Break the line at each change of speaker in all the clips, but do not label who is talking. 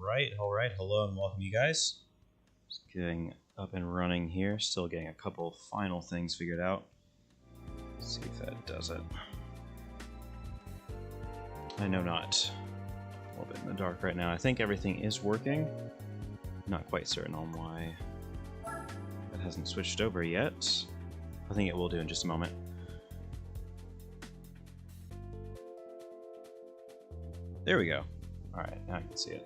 Alright, hello and welcome you guys. Just getting up and running here, still getting a couple final things figured out. Let's see if that does it. I know not. A little bit in the dark right now. I think everything is working. Not quite certain on why it hasn't switched over yet. I think it will do in just a moment. There we go. Alright, now I can see it.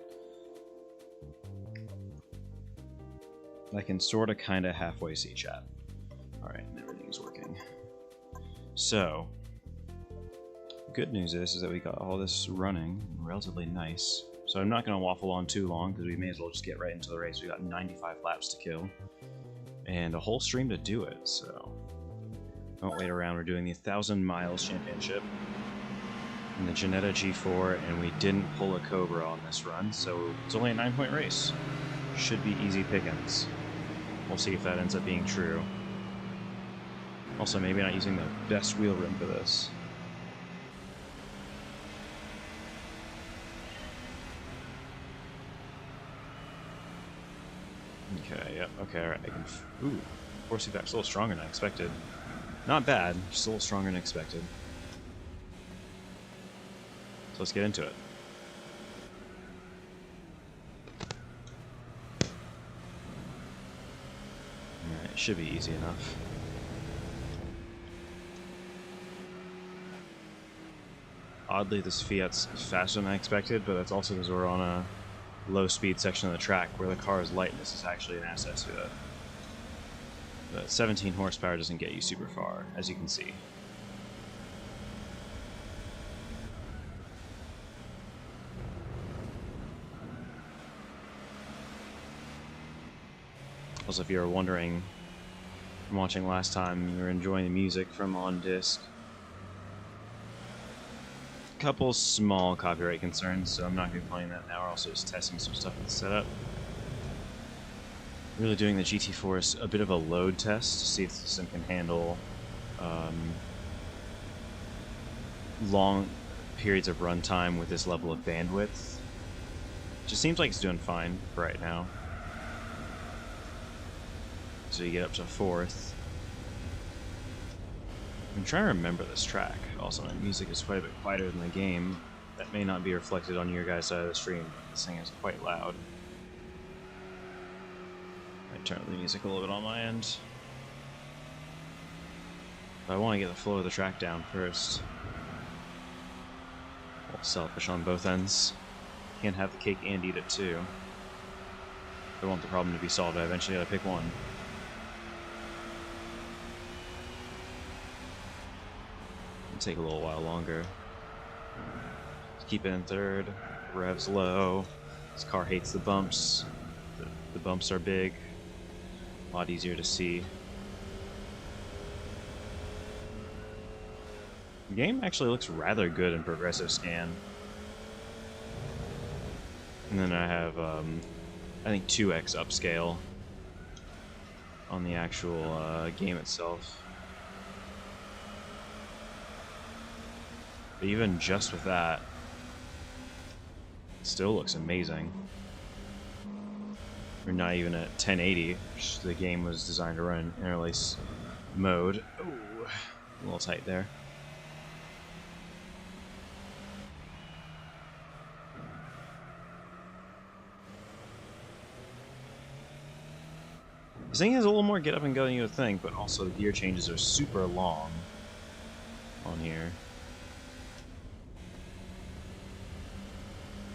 I can sort of kind of halfway see chat. Alright, everything's working. So, good news is that we got all this running relatively nice. So I'm not going to waffle on too long because we may as well just get right into the race. We got 95 laps to kill and a whole stream to do it, so don't wait around. We're doing the 1,000 miles championship in the Jetta G4, and we didn't pull a Cobra on this run, so it's only a 9-point race. Should be easy pickings. We'll see if that ends up being true. Also, maybe not using the best wheel rim for this. Okay, yep, okay, alright, I can... Ooh, force feedback's a little stronger than I expected. Not bad, just a little stronger than expected. So let's get into it. Alright, it should be easy enough. Oddly, this Fiat's faster than I expected, but that's also because we're on a low-speed section of the track where the car's lightness is actually an asset to it. But 17 horsepower doesn't get you super far, as you can see. Also, if you were wondering from watching last time, you were enjoying the music from On Disc. Couple small copyright concerns, so I'm not going to be playing that now. We're also just testing some stuff in the setup. Really doing the GT4 is a bit of a load test to see if the system can handle long periods of runtime with this level of bandwidth. Just seems like it's doing fine for right now. So you get up to 4th. I'm trying to remember this track. Also, my music is quite a bit quieter than the game. That may not be reflected on your guys' side of the stream, but this thing is quite loud. I turn up the music a little bit on my end. But I want to get the flow of the track down first. A little selfish on both ends. Can't have the cake and eat it too. If I want the problem to be solved, I eventually gotta pick one. Take a little while longer. Keep it in 3rd. Revs low. This car hates the bumps. The bumps are big. A lot easier to see. The game actually looks rather good in progressive scan. And then I have, I think 2x upscale on the actual game itself. But even just with that, it still looks amazing. We're not even at 1080, which the game was designed to run in interlace mode. Ooh, a little tight there. This thing has a little more get up and go than you would think, but also the gear changes are super long on here.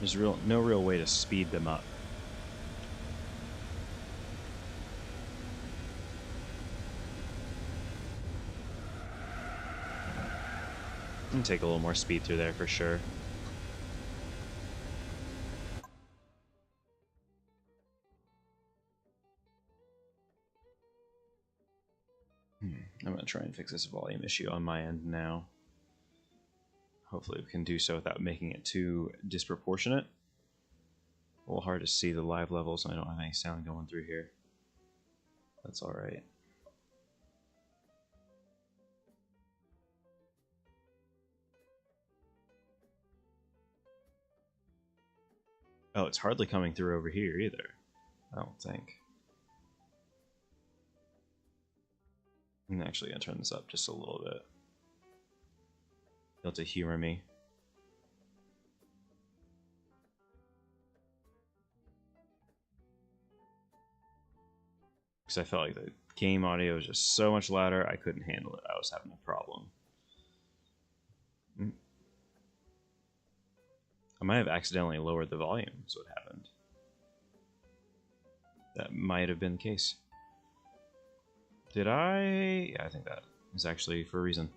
There's no real way to speed them up. And take a little more speed through there for sure. I'm gonna try and fix this volume issue on my end now. Hopefully we can do so without making it too disproportionate. A little hard to see the live levels, and I don't have any sound going through here. That's alright. Oh, it's hardly coming through over here either. I don't think. I'm actually going to turn this up just a little bit. You'll have to humor me. Because I felt like the game audio was just so much louder, I couldn't handle it. I was having a problem. I might have accidentally lowered the volume, is what happened. That might have been the case. Did I? Yeah, I think that is actually for a reason.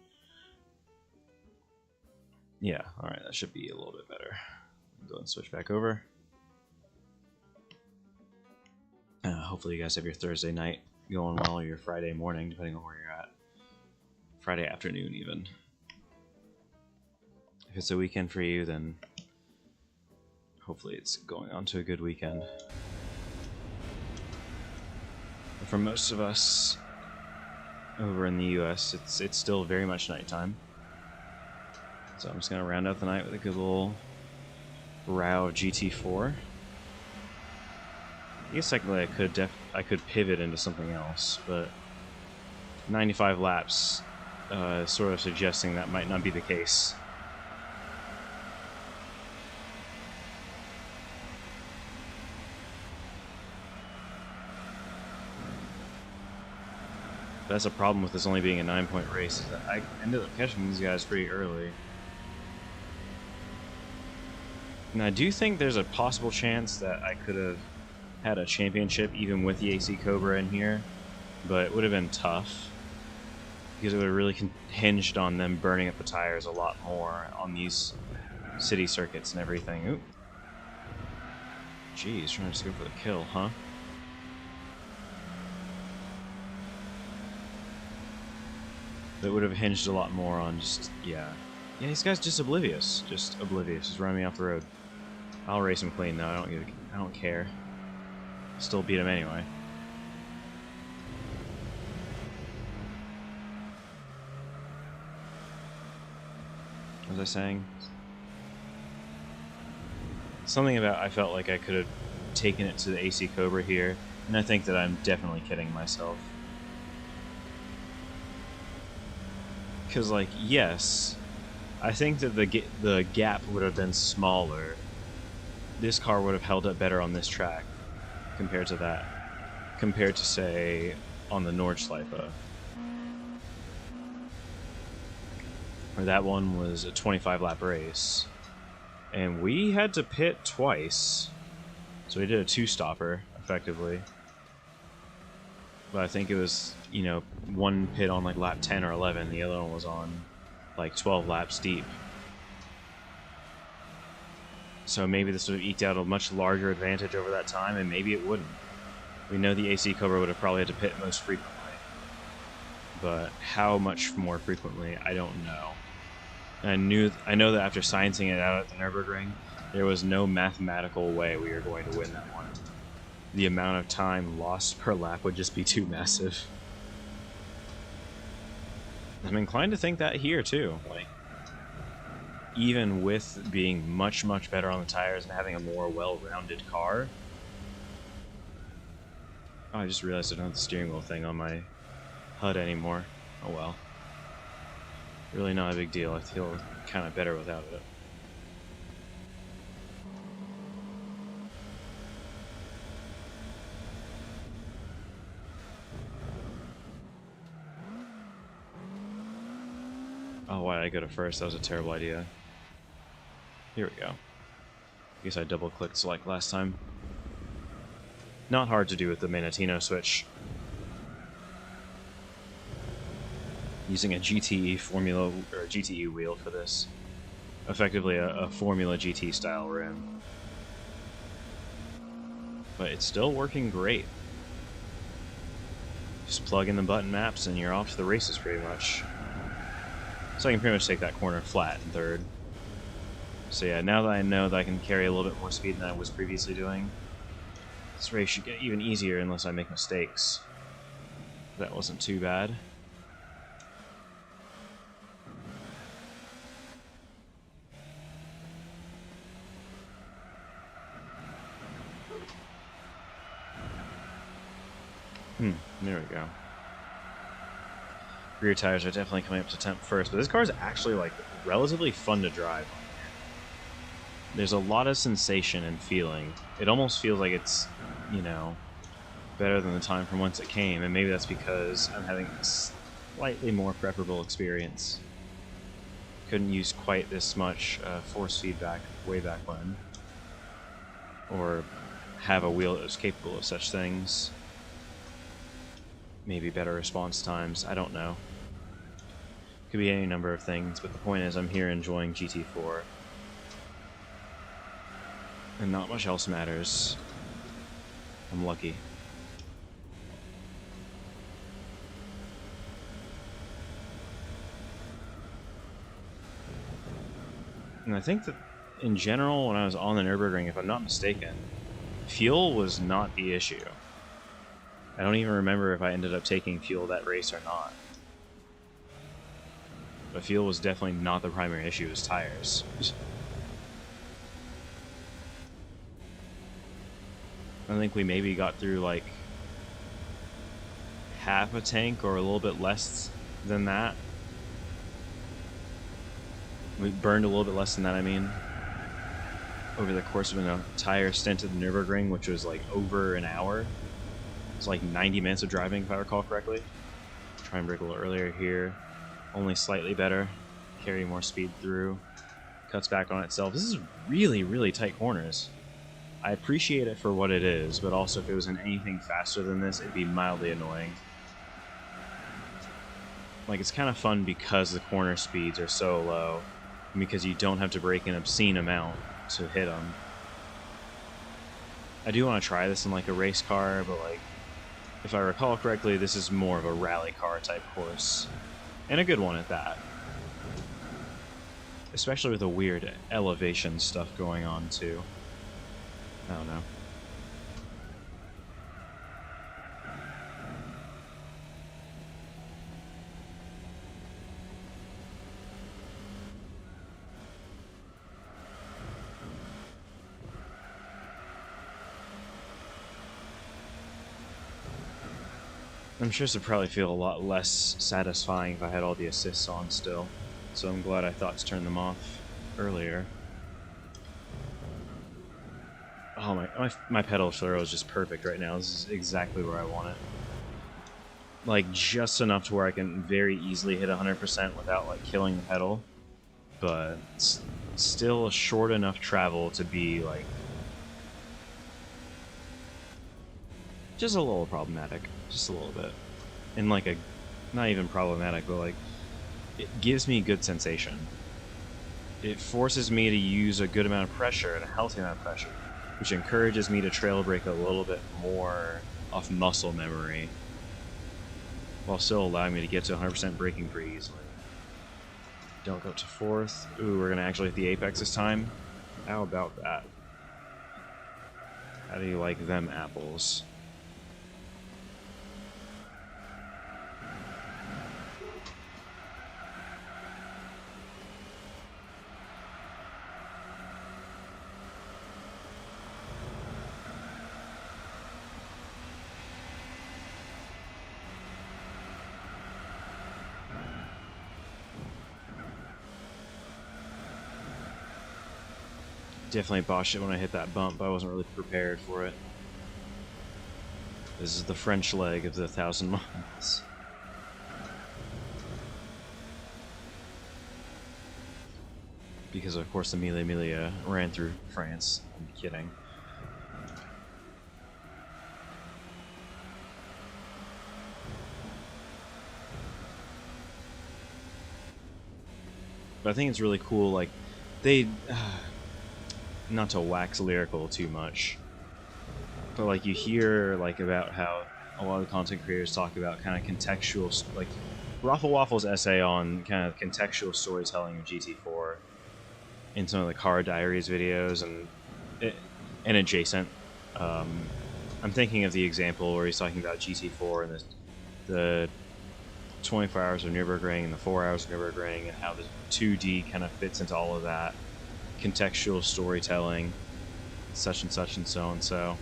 Yeah, alright, that should be a little bit better. Go and switch back over. Hopefully you guys have your Thursday night going well, or your Friday morning, depending on where you're at. Friday afternoon, even. If it's a weekend for you, then hopefully it's going on to a good weekend. But for most of us over in the US, it's still very much nighttime. So I'm just going to round out the night with a good little row of GT4. I guess technically I could pivot into something else, but 95 laps sort of suggesting that might not be the case. That's a problem with this only being a 9-point race, is that I ended up catching these guys pretty early. And I do think there's a possible chance that I could have had a championship even with the AC Cobra in here, but it would have been tough because it would have really hinged on them burning up the tires a lot more on these city circuits and everything. Oop. Jeez, trying to just go for the kill, huh? That would have hinged a lot more on just, yeah. Yeah, this guy's just oblivious. Just oblivious. Just running me off the road. I'll race him clean though. I don't care. Still beat him anyway. What was I saying? Something about I felt like I could have taken it to the AC Cobra here, and I think that I'm definitely kidding myself. Because, like, yes, I think that the gap would have been smaller. This car would have held up better on this track compared to that. Compared to, say, on the Nordschleife. Where that one was a 25-lap race. And we had to pit twice. So we did a two-stopper, effectively. But I think it was, you know, one pit on like lap 10 or 11, the other one was on like 12 laps deep. So maybe this would have eked out a much larger advantage over that time, and maybe it wouldn't. We know the AC Cobra would have probably had to pit most frequently. But how much more frequently, I don't know. And I know that after sciencing it out at the Nürburgring, there was no mathematical way we were going to win that one. The amount of time lost per lap would just be too massive. I'm inclined to think that here too. Like, even with being much, much better on the tires and having a more well-rounded car. Oh, I just realized I don't have the steering wheel thing on my HUD anymore. Oh well. Really not a big deal. I feel kind of better without it. Oh, why did I go to first? That was a terrible idea. Here we go. I guess I double-clicked select last time. Not hard to do with the Manatino switch. Using a GTE Formula or GTE wheel for this. Effectively a Formula GT style rim. But it's still working great. Just plug in the button maps and you're off to the races pretty much. So I can pretty much take that corner flat in third. So yeah, now that I know that I can carry a little bit more speed than I was previously doing, this race should get even easier unless I make mistakes. That wasn't too bad. we go. Rear tires are definitely coming up to temp first, but this car is actually like relatively fun to drive. There's a lot of sensation and feeling. It almost feels like it's, you know, better than the time from whence it came, and maybe that's because I'm having a slightly more preferable experience. Couldn't use quite this much force feedback way back when, or have a wheel that was capable of such things. Maybe better response times, I don't know. Could be any number of things, but the point is I'm here enjoying GT4. And not much else matters. I'm lucky. And I think that in general, when I was on the Nürburgring, if I'm not mistaken, fuel was not the issue. I don't even remember if I ended up taking fuel that race or not. But fuel was definitely not the primary issue, it was tires. I think we maybe got through like half a tank or a little bit less than that. We burned a little bit less than that, I mean, over the course of a tire stint at the Nürburgring, which was like over an hour. It's like 90 minutes of driving, if I recall correctly. Try and brake a little earlier here. Only slightly better. Carry more speed through. Cuts back on itself. This is really, really tight corners. I appreciate it for what it is, but also if it was in anything faster than this, it'd be mildly annoying. Like, it's kind of fun because the corner speeds are so low, and because you don't have to brake an obscene amount to hit them. I do want to try this in like a race car, but like, if I recall correctly, this is more of a rally car type course. And a good one at that. Especially with the weird elevation stuff going on too. I don't know. I'm sure this would probably feel a lot less satisfying if I had all the assists on still, so I'm glad I thought to turn them off earlier. Oh my pedal throw is just perfect right now. This is exactly where I want it. Like, just enough to where I can very easily hit 100% without like killing the pedal, but still a short enough travel to be like just a little problematic. Just a little bit. And like a, not even problematic, but like, it gives me good sensation. It forces me to use a good amount of pressure and a healthy amount of pressure, which encourages me to trail brake a little bit more off muscle memory, while still allowing me to get to 100% braking pretty easily. Don't go to fourth. Ooh, we're gonna actually hit the apex this time. How about that? How do you like them apples? Definitely botched it when I hit that bump. I wasn't really prepared for it. This is the French leg of the 1,000 miles. Because of course the Mille Miglia ran through France. I'm kidding. But I think it's really cool, like, they... not to wax lyrical too much, but like you hear like about how a lot of content creators talk about kind of contextual, like Raffle Waffle's essay on kind of contextual storytelling of GT4 in some of the Car Diaries videos and adjacent. I'm thinking of the example where he's talking about GT4 and the 24 hours of Nürburgring and the 4 hours of Nürburgring and how the 2D kind of fits into all of that. Contextual storytelling, such and so and so.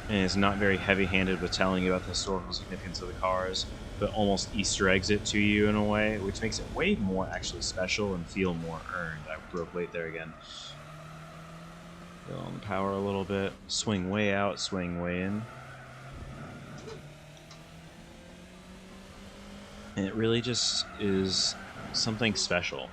and it's not very heavy-handed with telling you about the historical significance of the cars, but almost Easter eggs it to you in a way, which makes it way more actually special and feel more earned. I broke weight there again. Go on the power a little bit. Swing way out, swing way in. And it really just is something special.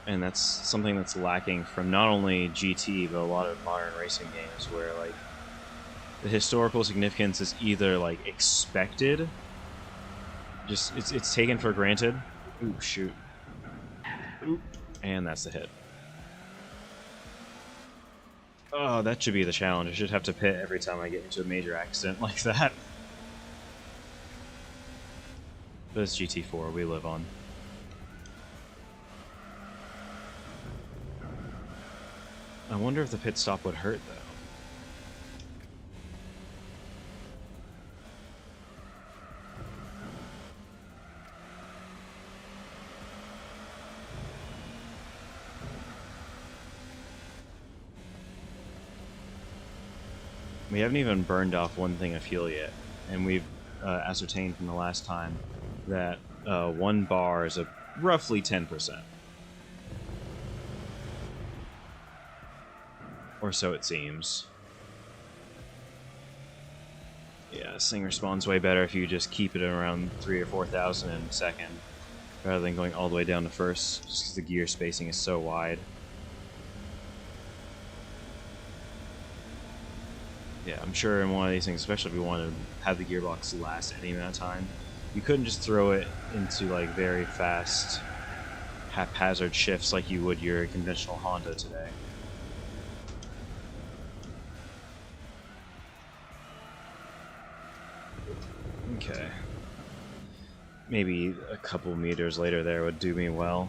And that's something that's lacking from not only GT, but a lot of modern racing games where, like, the historical significance is either, like, expected, just, it's taken for granted. Ooh, shoot. Oop. And that's the hit. Oh, that should be the challenge. I should have to pit every time I get into a major accident like that. But it's GT4, we live on. I wonder if the pit stop would hurt, though. We haven't even burned off one thing of fuel yet, and we've ascertained from the last time that 1 bar is roughly 10%. Or so it seems. Yeah, this thing responds way better if you just keep it around 3,000 or 4,000 in a second, rather than going all the way down to first, just because the gear spacing is so wide. Yeah, I'm sure in one of these things, especially if you want to have the gearbox last any amount of time, you couldn't just throw it into like very fast, haphazard shifts like you would your conventional Honda today. Okay. Maybe a couple meters later there would do me well.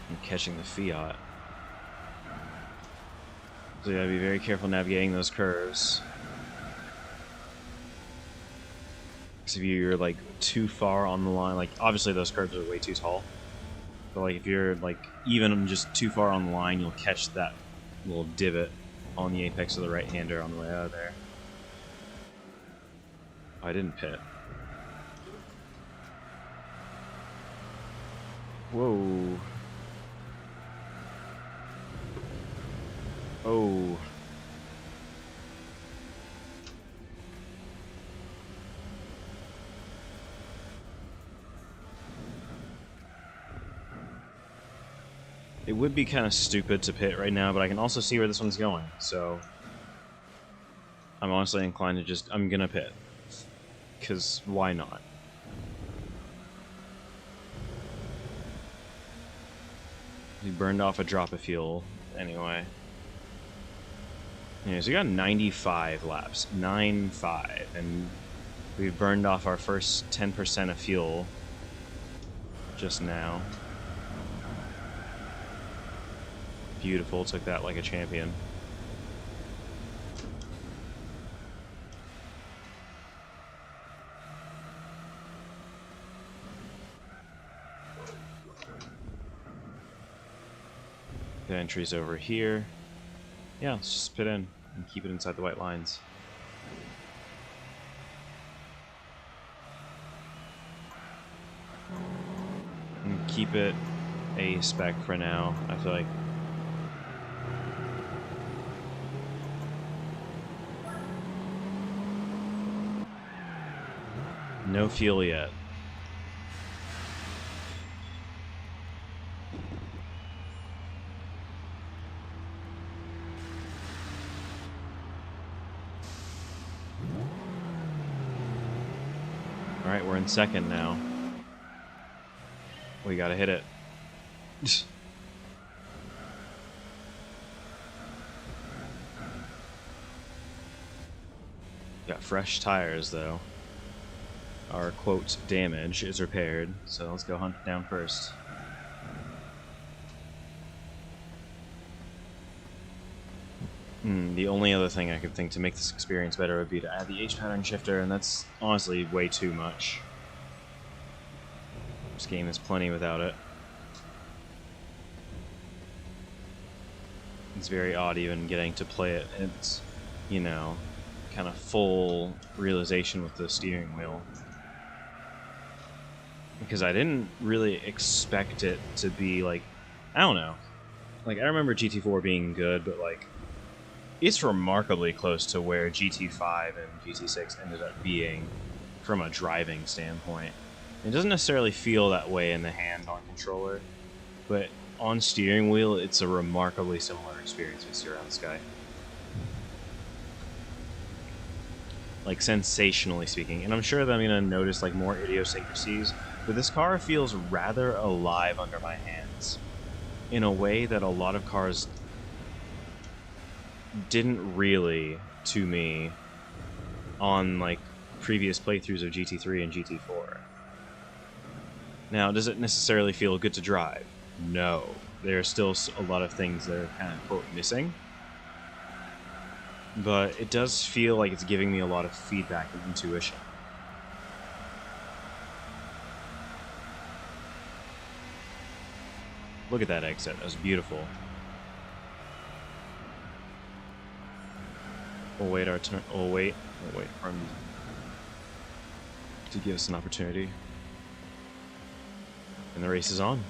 I'm catching the Fiat. So you gotta be very careful navigating those curves. Because if you're like too far on the line, like obviously those curves are way too tall. But like if you're like even just too far on the line, you'll catch that little divot on the apex of the right-hander on the way out of there. Oh, I didn't pit. Whoa. Oh. It would be kind of stupid to pit right now, but I can also see where this one's going, so I'm honestly inclined to just, I'm gonna pit. Because why not? We burned off a drop of fuel, anyway. Yeah, so we got 95 laps. 9-5. And we burned off our first 10% of fuel just now. Beautiful, took that like a champion. The entry's over here. Yeah, let's just pit in and keep it inside the white lines. And keep it a spec for now, I feel like. No fuel yet. Alright, we're in second now. We gotta hit it. Got fresh tires though. Our quote damage is repaired, so let's go hunt down first. The only other thing I could think to make this experience better would be to add the H-pattern shifter, and that's honestly way too much. This game is plenty without it. It's very odd even getting to play it. It's, you know, kind of full realization with the steering wheel. Because I didn't really expect it to be like, I don't know. Like, I remember GT4 being good, but like, it's remarkably close to where GT5 and GT6 ended up being from a driving standpoint. It doesn't necessarily feel that way in the hand-on controller, but on steering wheel, it's a remarkably similar experience with Steer Around the Sky. Like, sensationally speaking. And I'm sure that I'm going to notice like more idiosyncrasies, but this car feels rather alive under my hands in a way that a lot of cars didn't really, to me, on like previous playthroughs of GT3 and GT4. Now, does it necessarily feel good to drive? No. There are still a lot of things that are kind of, quote, missing. But it does feel like it's giving me a lot of feedback and intuition. Look at that exit. That was beautiful. We'll wait our turn. We'll wait for him to give us an opportunity. And the race is on.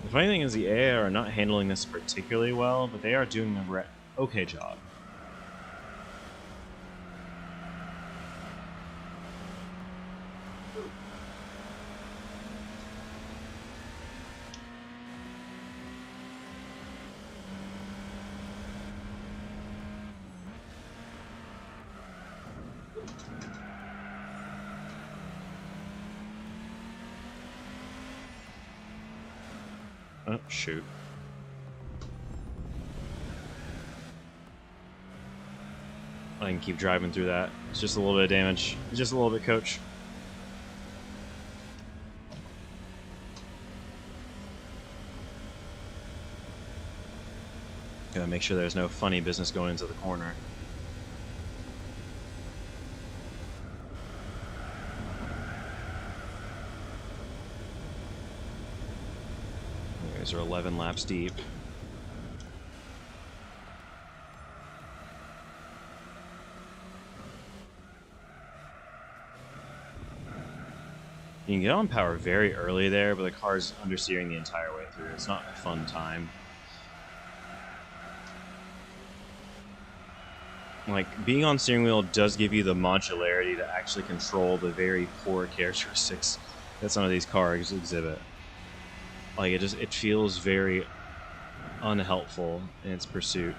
The funny thing is the AI are not handling this particularly well, but they are doing an okay job. Oh, shoot. I can keep driving through that. It's just a little bit of damage. It's just a little bit, coach. Gotta make sure there's no funny business going into the corner. These are 11 laps deep. You can get on power very early there, but the car's understeering the entire way through. It's not a fun time. Like, being on steering wheel does give you the modularity to actually control the very poor characteristics that some of these cars exhibit. Like, it feels very unhelpful in its pursuit.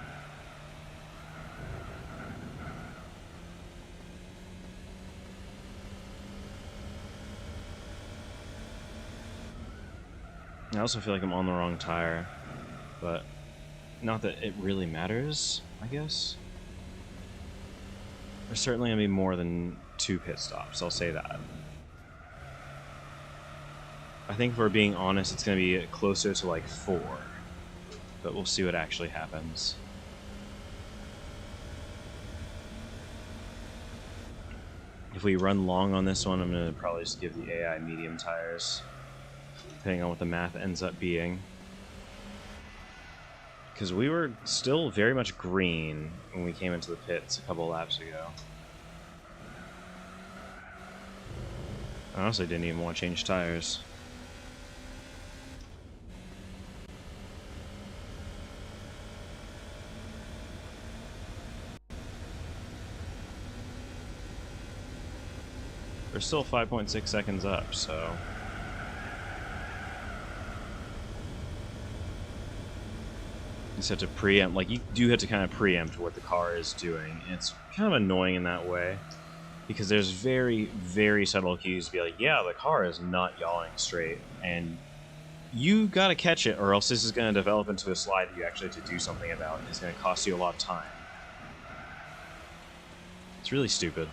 I also feel like I'm on the wrong tire, but not that it really matters, I guess. There's certainly going to be more than 2 pit stops, I'll say that. I think if we're being honest, it's going to be closer to like 4, but we'll see what actually happens. If we run long on this one, I'm going to probably just give the AI medium tires, depending on what the math ends up being. Because we were still very much green when we came into the pits a couple laps ago. I honestly didn't even want to change tires. We're still 5.6 seconds up, so... You just have to preempt, like, you do have to kind of preempt what the car is doing. And it's kind of annoying in that way, because there's very, very subtle cues to be like, yeah, the car is not yawing straight, and you gotta catch it, or else this is gonna develop into a slide that you actually have to do something about, and it's gonna cost you a lot of time. It's really stupid.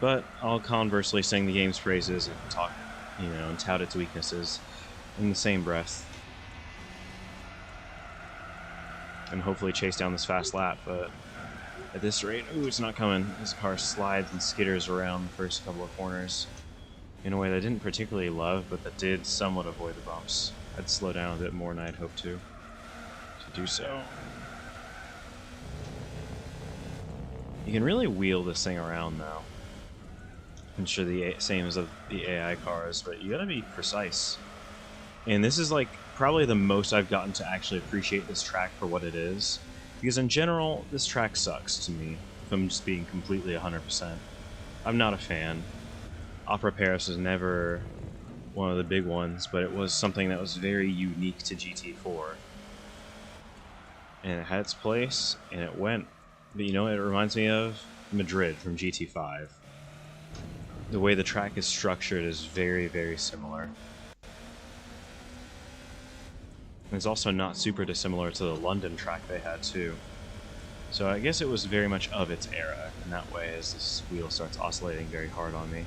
But I'll conversely sing the game's praises and talk you know, and tout its weaknesses in the same breath. And hopefully chase down this fast lap, but at this rate, ooh, it's not coming. This car slides and skitters around the first couple of corners in a way that I didn't particularly love, but that did somewhat avoid the bumps. I'd slow down a bit more than I'd hoped to do so. You can really wheel this thing around now. I'm sure the same as the AI cars, but you gotta be precise. And this is like probably the most I've gotten to actually appreciate this track for what it is. Because in general, this track sucks to me, if I'm just being completely 100%. I'm not a fan. Opera Paris was never one of the big ones, but it was something that was very unique to GT4. And it had its place, and it went. But you know, it reminds me of Madrid from GT5. The way the track is structured is very, very similar. And it's also not super dissimilar to the London track they had too. So I guess it was very much of its era in that way, as this wheel starts oscillating very hard on me.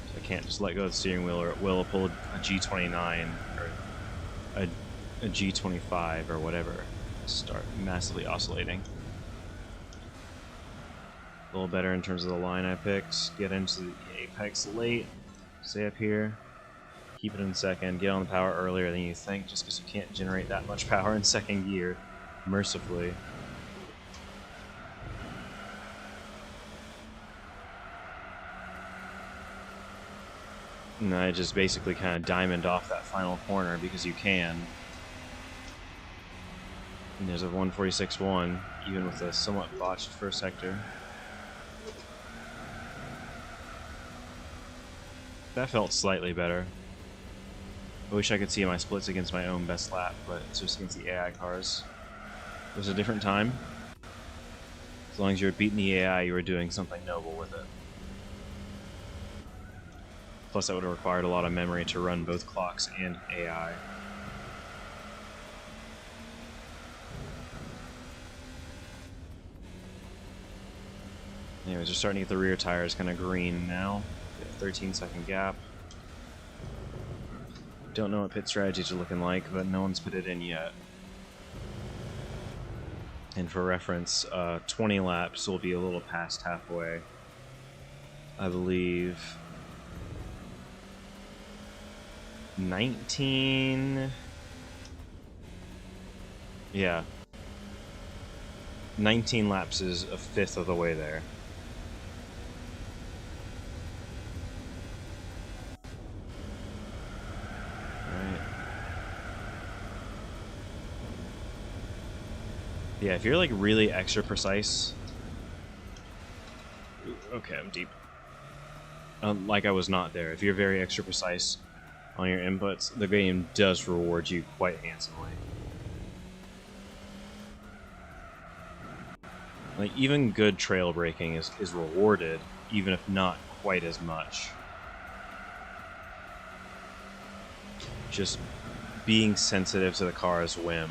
So I can't just let go of the steering wheel, or it will pull a G29 or a G25 or whatever. Start massively oscillating. A little better in terms of the line I picked. Get into the apex late. Stay up here. Keep it in second. Get on the power earlier than you think, just because you can't generate that much power in second gear, mercifully. And I just basically kind of diamond off that final corner because you can. And there's a 146.1, even with a somewhat botched first sector. That felt slightly better. I wish I could see my splits against my own best lap, but it's just against the AI cars. It was a different time. As long as you were beating the AI, you were doing something noble with it. Plus, that would have required a lot of memory to run both clocks and AI. Anyways, we're starting to get the rear tires kind of green now. 13-second gap. Don't know what pit strategies are looking like, but no one's put it in yet. And for reference, 20 laps will be a little past halfway. I believe 19... Yeah. 19 laps is a fifth of the way there. Yeah, if you're like really extra precise. Okay, I'm deep. Like I was not there. If you're very extra precise on your inputs, the game does reward you quite handsomely. Like even good trail braking is rewarded, even if not quite as much. Just being sensitive to the car's whim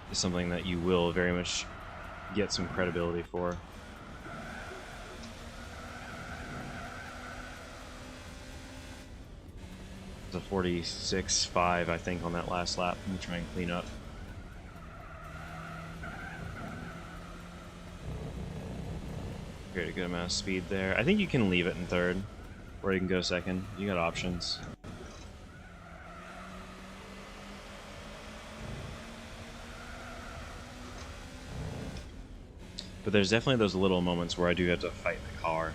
is something that you will very much get some credibility for. It's a 46.5, I think, on that last lap. Let me try and clean up. Create a good amount of speed there. I think you can leave it in third, or you can go second. You got options. But there's definitely those little moments where I do have to fight the car.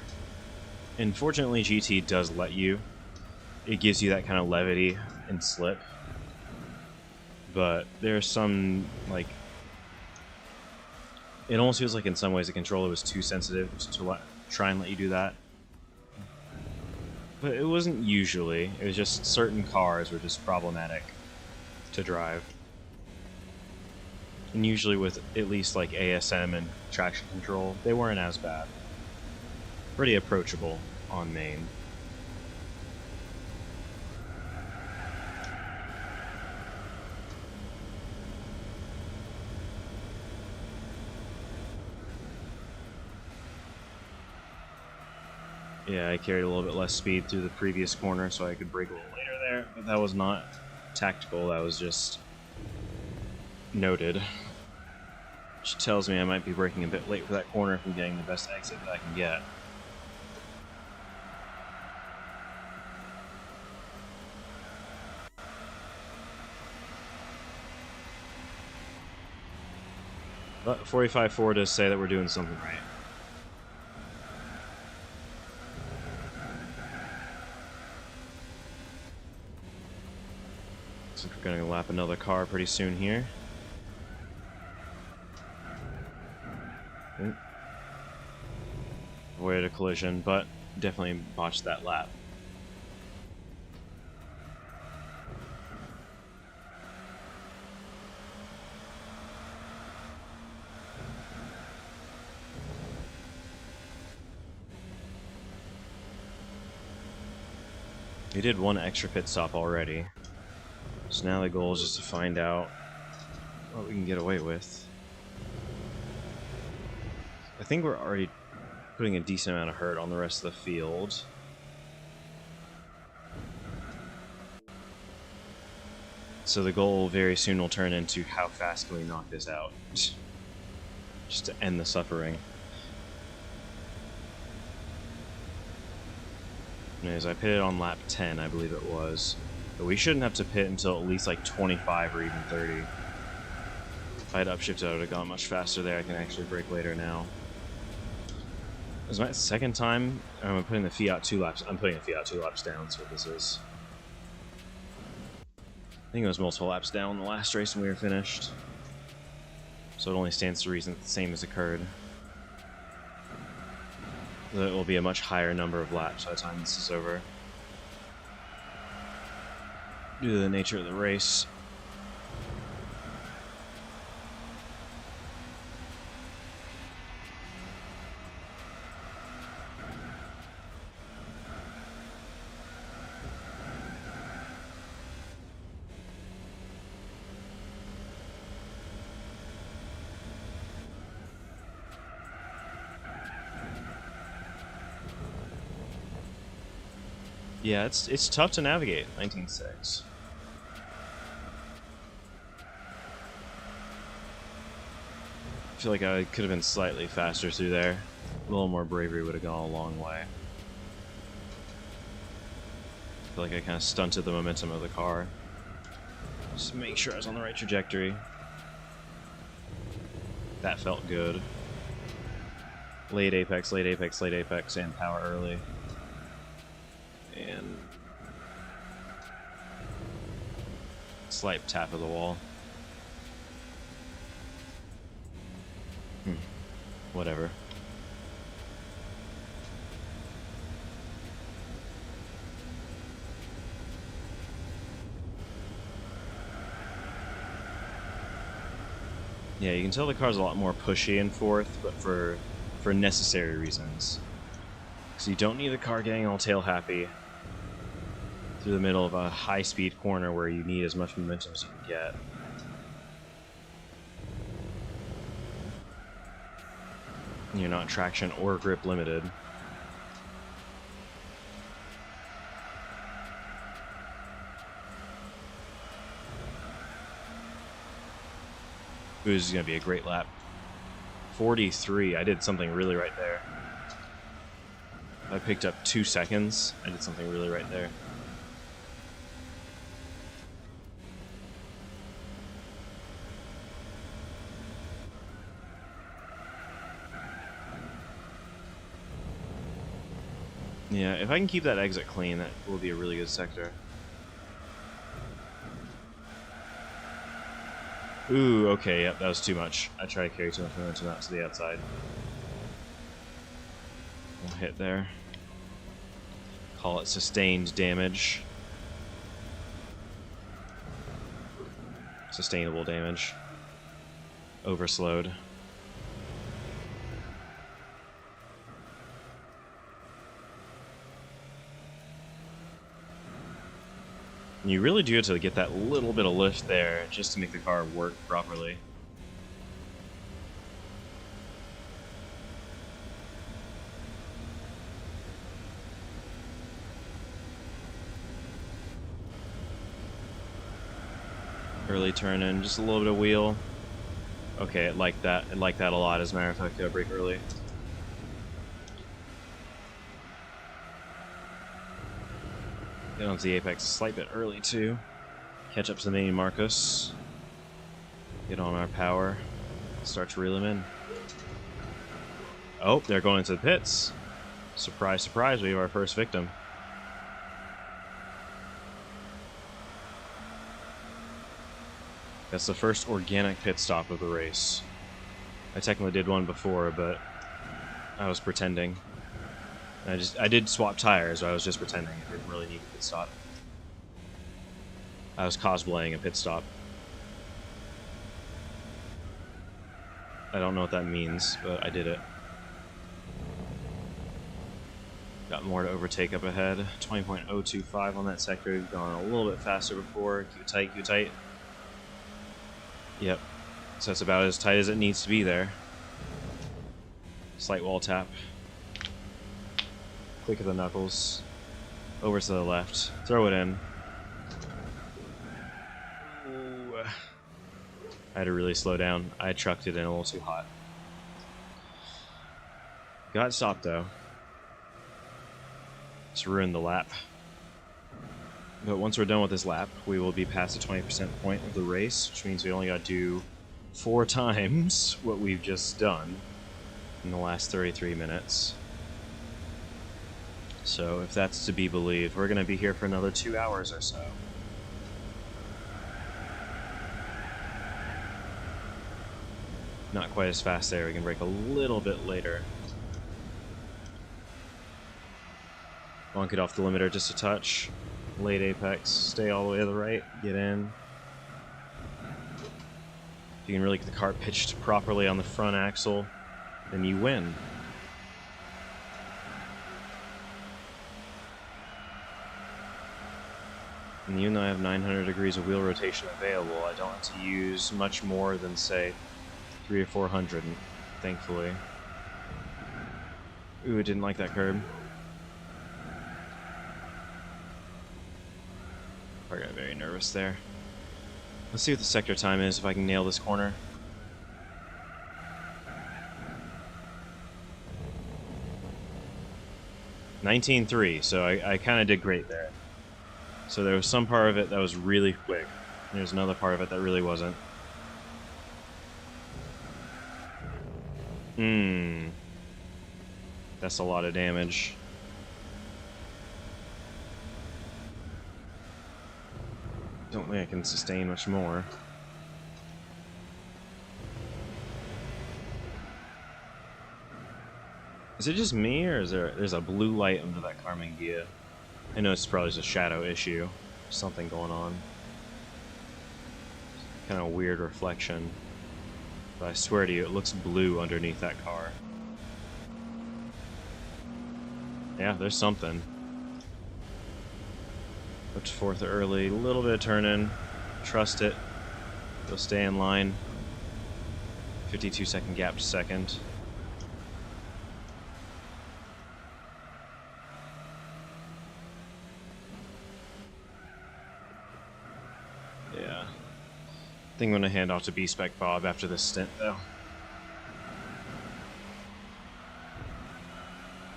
And fortunately, GT does let you. It gives you that kind of levity and slip. But there's some, like... It almost feels like in some ways the controller was too sensitive to try and let you do that. But it wasn't usually. It was just certain cars were just problematic to drive. And usually with at least like ASM and traction control, they weren't as bad. Pretty approachable on main. Yeah, I carried a little bit less speed through the previous corner so I could brake a little later there, but that was not tactical, that was just noted. Which tells me I might be braking a bit late for that corner if I'm getting the best exit that I can get. But 45.4 does say that we're doing something right. So we're going to lap another car pretty soon here. Avoided a collision, but definitely botched that lap. We did one extra pit stop already, so now the goal is just to find out what we can get away with. I think we're already putting a decent amount of hurt on the rest of the field. So the goal very soon will turn into how fast can we knock this out, just to end the suffering. As I pitted on lap 10, I believe it was. But we shouldn't have to pit until at least like 25 or even 30. If I had upshifted, I would have gone much faster there. I can actually brake later now. This is my second time I'm putting the Fiat 2 laps. I'm putting the Fiat 2 laps down, that's what this is. I think it was multiple laps down the last race when we were finished. So it only stands to reason that the same has occurred. It will be a much higher number of laps by the time this is over. Due to the nature of the race. Yeah, it's tough to navigate 19.6. I feel like I could have been slightly faster through there. A little more bravery would have gone a long way. I feel like I kind of stunted the momentum of the car. Just to make sure I was on the right trajectory. That felt good. Late apex, late apex, late apex, and power early. And slight tap of the wall. Whatever. Yeah, you can tell the car's a lot more pushy and forth, but for necessary reasons. So you don't need the car getting all tail happy through the middle of a high-speed corner where you need as much momentum as you can get. You're not traction or grip limited. Ooh, this is going to be a great lap. 43, I did something really right there. I picked up 2 seconds. I did something really right there. Yeah, if I can keep that exit clean, that will be a really good sector. Ooh, okay, yep, that was too much. I tried to carry too much momentum out to the outside. We'll hit there. Call it sustained damage. Sustainable damage. Overslowed. You really do have to get that little bit of lift there just to make the car work properly. Early turn in, just a little bit of wheel. Okay, it liked that. It liked that a lot, as a matter of fact. Brake early. Get onto the apex a slight bit early, too. Catch up to the main Marcos. Get on our power. Start to reel him in. Oh, they're going into the pits. Surprise, surprise, we have our first victim. That's the first organic pit stop of the race. I technically did one before, but I was pretending. I did swap tires, but I was just pretending. I didn't really need a pit stop. I was cosplaying a pit stop. I don't know what that means, but I did it. Got more to overtake up ahead. 20.025 on that sector. We've gone a little bit faster before. Keep it tight, keep it tight. Yep. So that's about as tight as it needs to be there. Slight wall tap. Click of the knuckles. Over to the left. Throw it in. Ooh. I had to really slow down. I trucked it in a little too hot. Got stopped though. Just ruined the lap. But once we're done with this lap, we will be past the 20% point of the race, which means we only got to do 4 times what we've just done in the last 33 minutes. So if that's to be believed, we're going to be here for another 2 hours or so. Not quite as fast there. We can brake a little bit later. Bonk it off the limiter just a touch. Late apex. Stay all the way to the right. Get in. If you can really get the car pitched properly on the front axle, then you win. And even though I have 900 degrees of wheel rotation available, I don't have to use much more than, say, 300 or 400, thankfully. Ooh, I didn't like that curb. I got very nervous there. Let's see what the sector time is, if I can nail this corner. $19.3, so I kind of did great there. So there was some part of it that was really quick. And there's another part of it that really wasn't. That's a lot of damage. Don't think I can sustain much more. Is it just me, or is there's a blue light under that Carmen Gia? I know it's probably just a shadow issue. Something going on. Kind of a weird reflection. But I swear to you, it looks blue underneath that car. Yeah, there's something. Up to 4th early, a little bit of turn in. Trust it. You'll stay in line. 52-second gap to 2nd. Yeah. I think I'm going to hand off to B-Spec Bob after this stint, though.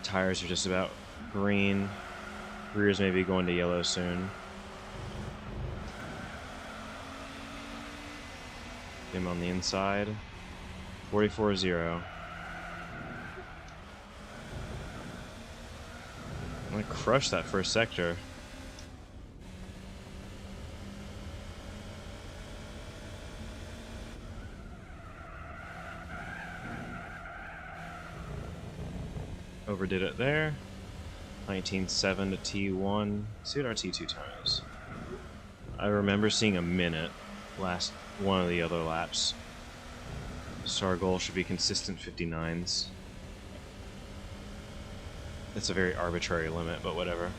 Tires are just about green. Rears may be going to yellow soon. Him on the inside. 44-0. I'm gonna crush that first sector. Overdid it there. 19.7 to T1. Let's see what our T2 time is. I remember seeing a minute last one of the other laps. So our goal should be consistent 59s. It's a very arbitrary limit, but whatever.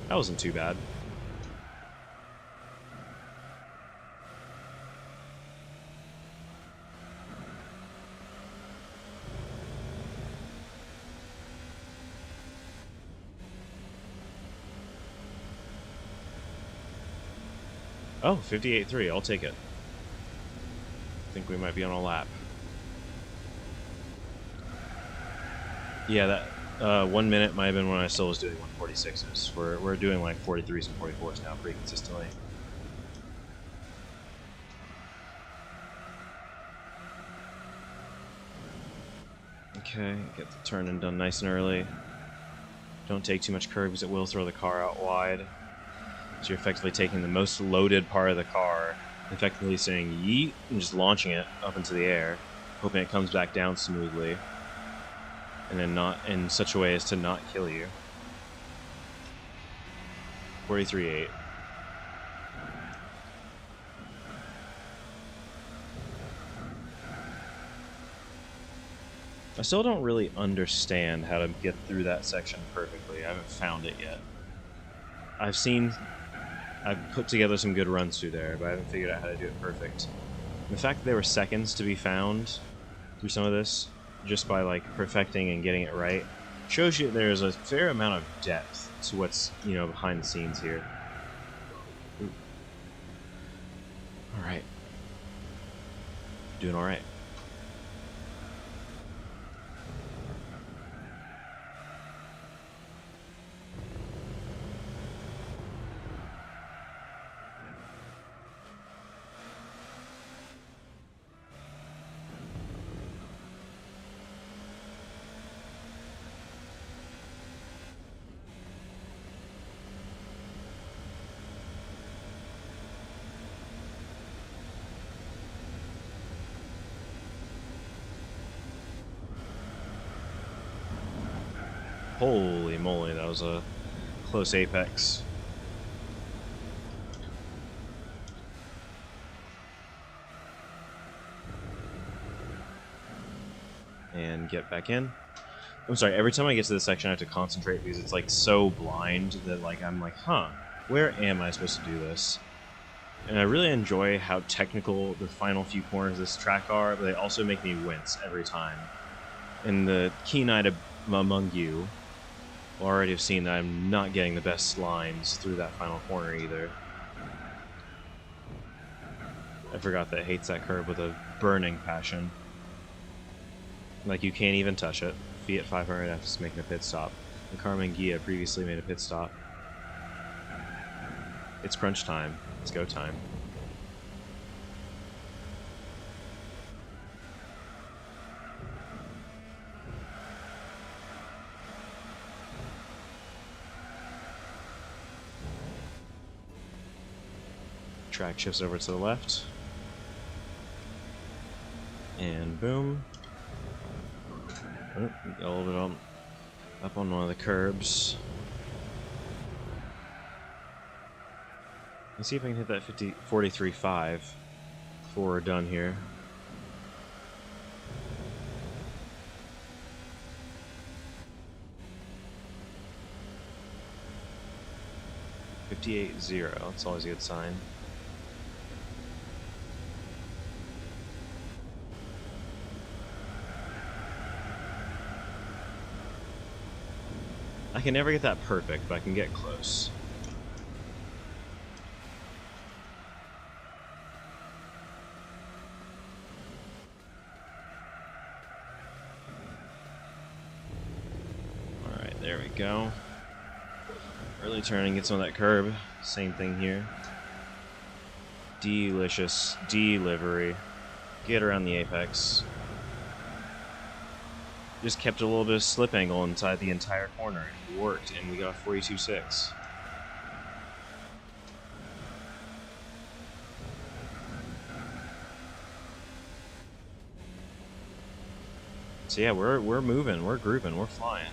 That wasn't too bad. Oh, 58.3. I'll take it. I think we might be on a lap. Yeah, that 1 minute might have been when I still was doing 146s. We're doing like 43s and 44s now pretty consistently. Okay, get the turn-in done nice and early. Don't take too much curve because it will throw the car out wide. So you're effectively taking the most loaded part of the car, effectively saying yeet, and just launching it up into the air, hoping it comes back down smoothly, and then not in such a way as to not kill you. 43.8. I still don't really understand how to get through that section perfectly. I haven't found it yet. I've put together some good runs through there, but I haven't figured out how to do it perfect. And the fact that there were seconds to be found through some of this, just by like perfecting and getting it right, shows you there's a fair amount of depth to what's, you know, behind the scenes here. Alright. Doing alright. Holy moly, that was a close apex. And get back in. I'm sorry, every time I get to this section I have to concentrate because it's like so blind that like I'm like, huh, where am I supposed to do this? And I really enjoy how technical the final few corners of this track are, but they also make me wince every time. And the keen-eyed among you will already have seen that I'm not getting the best lines through that final corner either. I forgot that it hates that curve with a burning passion. Like, you can't even touch it. Fiat 500F is making a pit stop. The Carmen Gia previously made a pit stop. It's crunch time. It's go time. Track shifts over to the left. And boom. Oh, a little bit up on one of the curbs. Let's see if I can hit that 43.5 before we're done here. .58.0, that's always a good sign. I can never get that perfect, but I can get close. Alright, there we go. Early turning gets on that curb. Same thing here. Delicious delivery. Get around the apex. Just kept a little bit of slip angle inside the entire corner. It worked, and we got a 42.6. So yeah, we're moving, we're grooving, we're flying.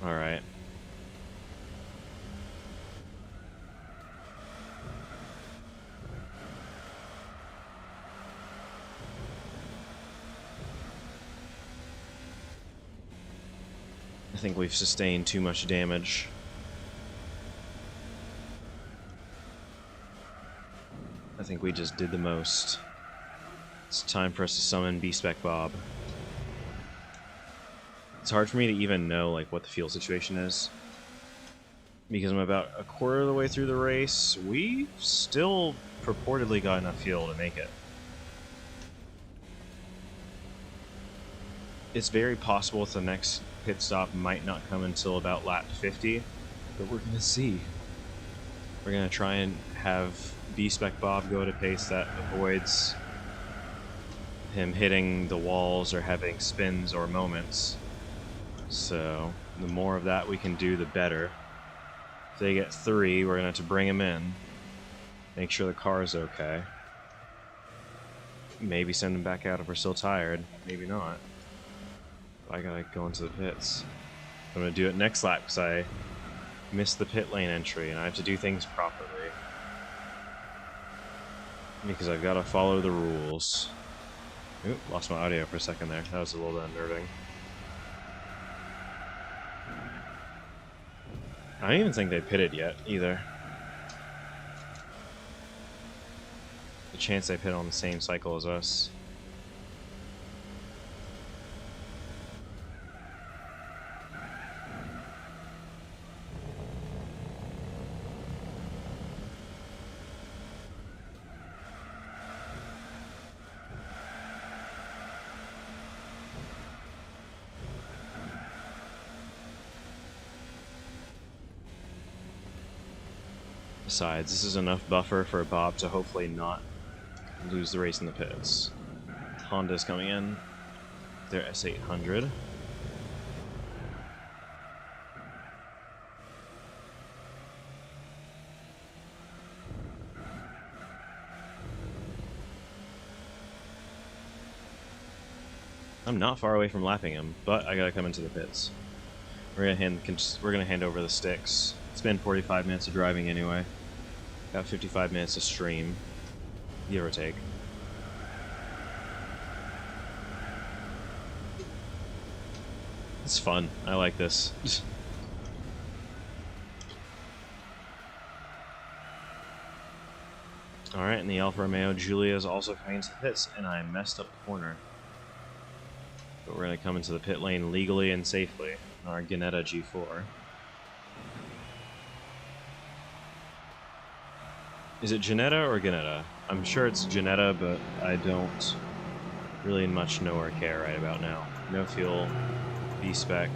All right. I think we've sustained too much damage. I think we just did the most. It's time for us to summon B-Spec Bob. It's hard for me to even know like what the fuel situation is, because I'm about a quarter of the way through the race. We've still purportedly got enough fuel to make it. It's very possible that the next pit stop might not come until about lap 50, but we're going to see. We're going to try and have B-Spec Bob go at a pace that avoids him hitting the walls or having spins or moments. So the more of that we can do, the better. If they get 3, we're going to have to bring him in, make sure the car is okay. Maybe send him back out if we're still tired. Maybe not. I gotta go into the pits. I'm gonna do it next lap because I missed the pit lane entry and I have to do things properly. Because I've got to follow the rules. Oop, lost my audio for a second there. That was a little bit unnerving. I don't even think they pitted yet, either. The chance they pit on the same cycle as us. Besides, this is enough buffer for Bob to hopefully not lose the race in the pits. Honda's coming in. Their S800. I'm not far away from lapping him, but I gotta come into the pits. We're gonna hand over the sticks. It's been 45 minutes of driving anyway. Got 55 minutes to stream, give or take. It's fun. I like this. Alright, and the Alfa Romeo Giulia is also coming into the pits, and I messed up the corner. But we're going to come into the pit lane legally and safely on our Ginetta G4. Is it Ginetta or Ginetta? I'm sure it's Ginetta, but I don't really much know or care right about now. No fuel, B-Spec.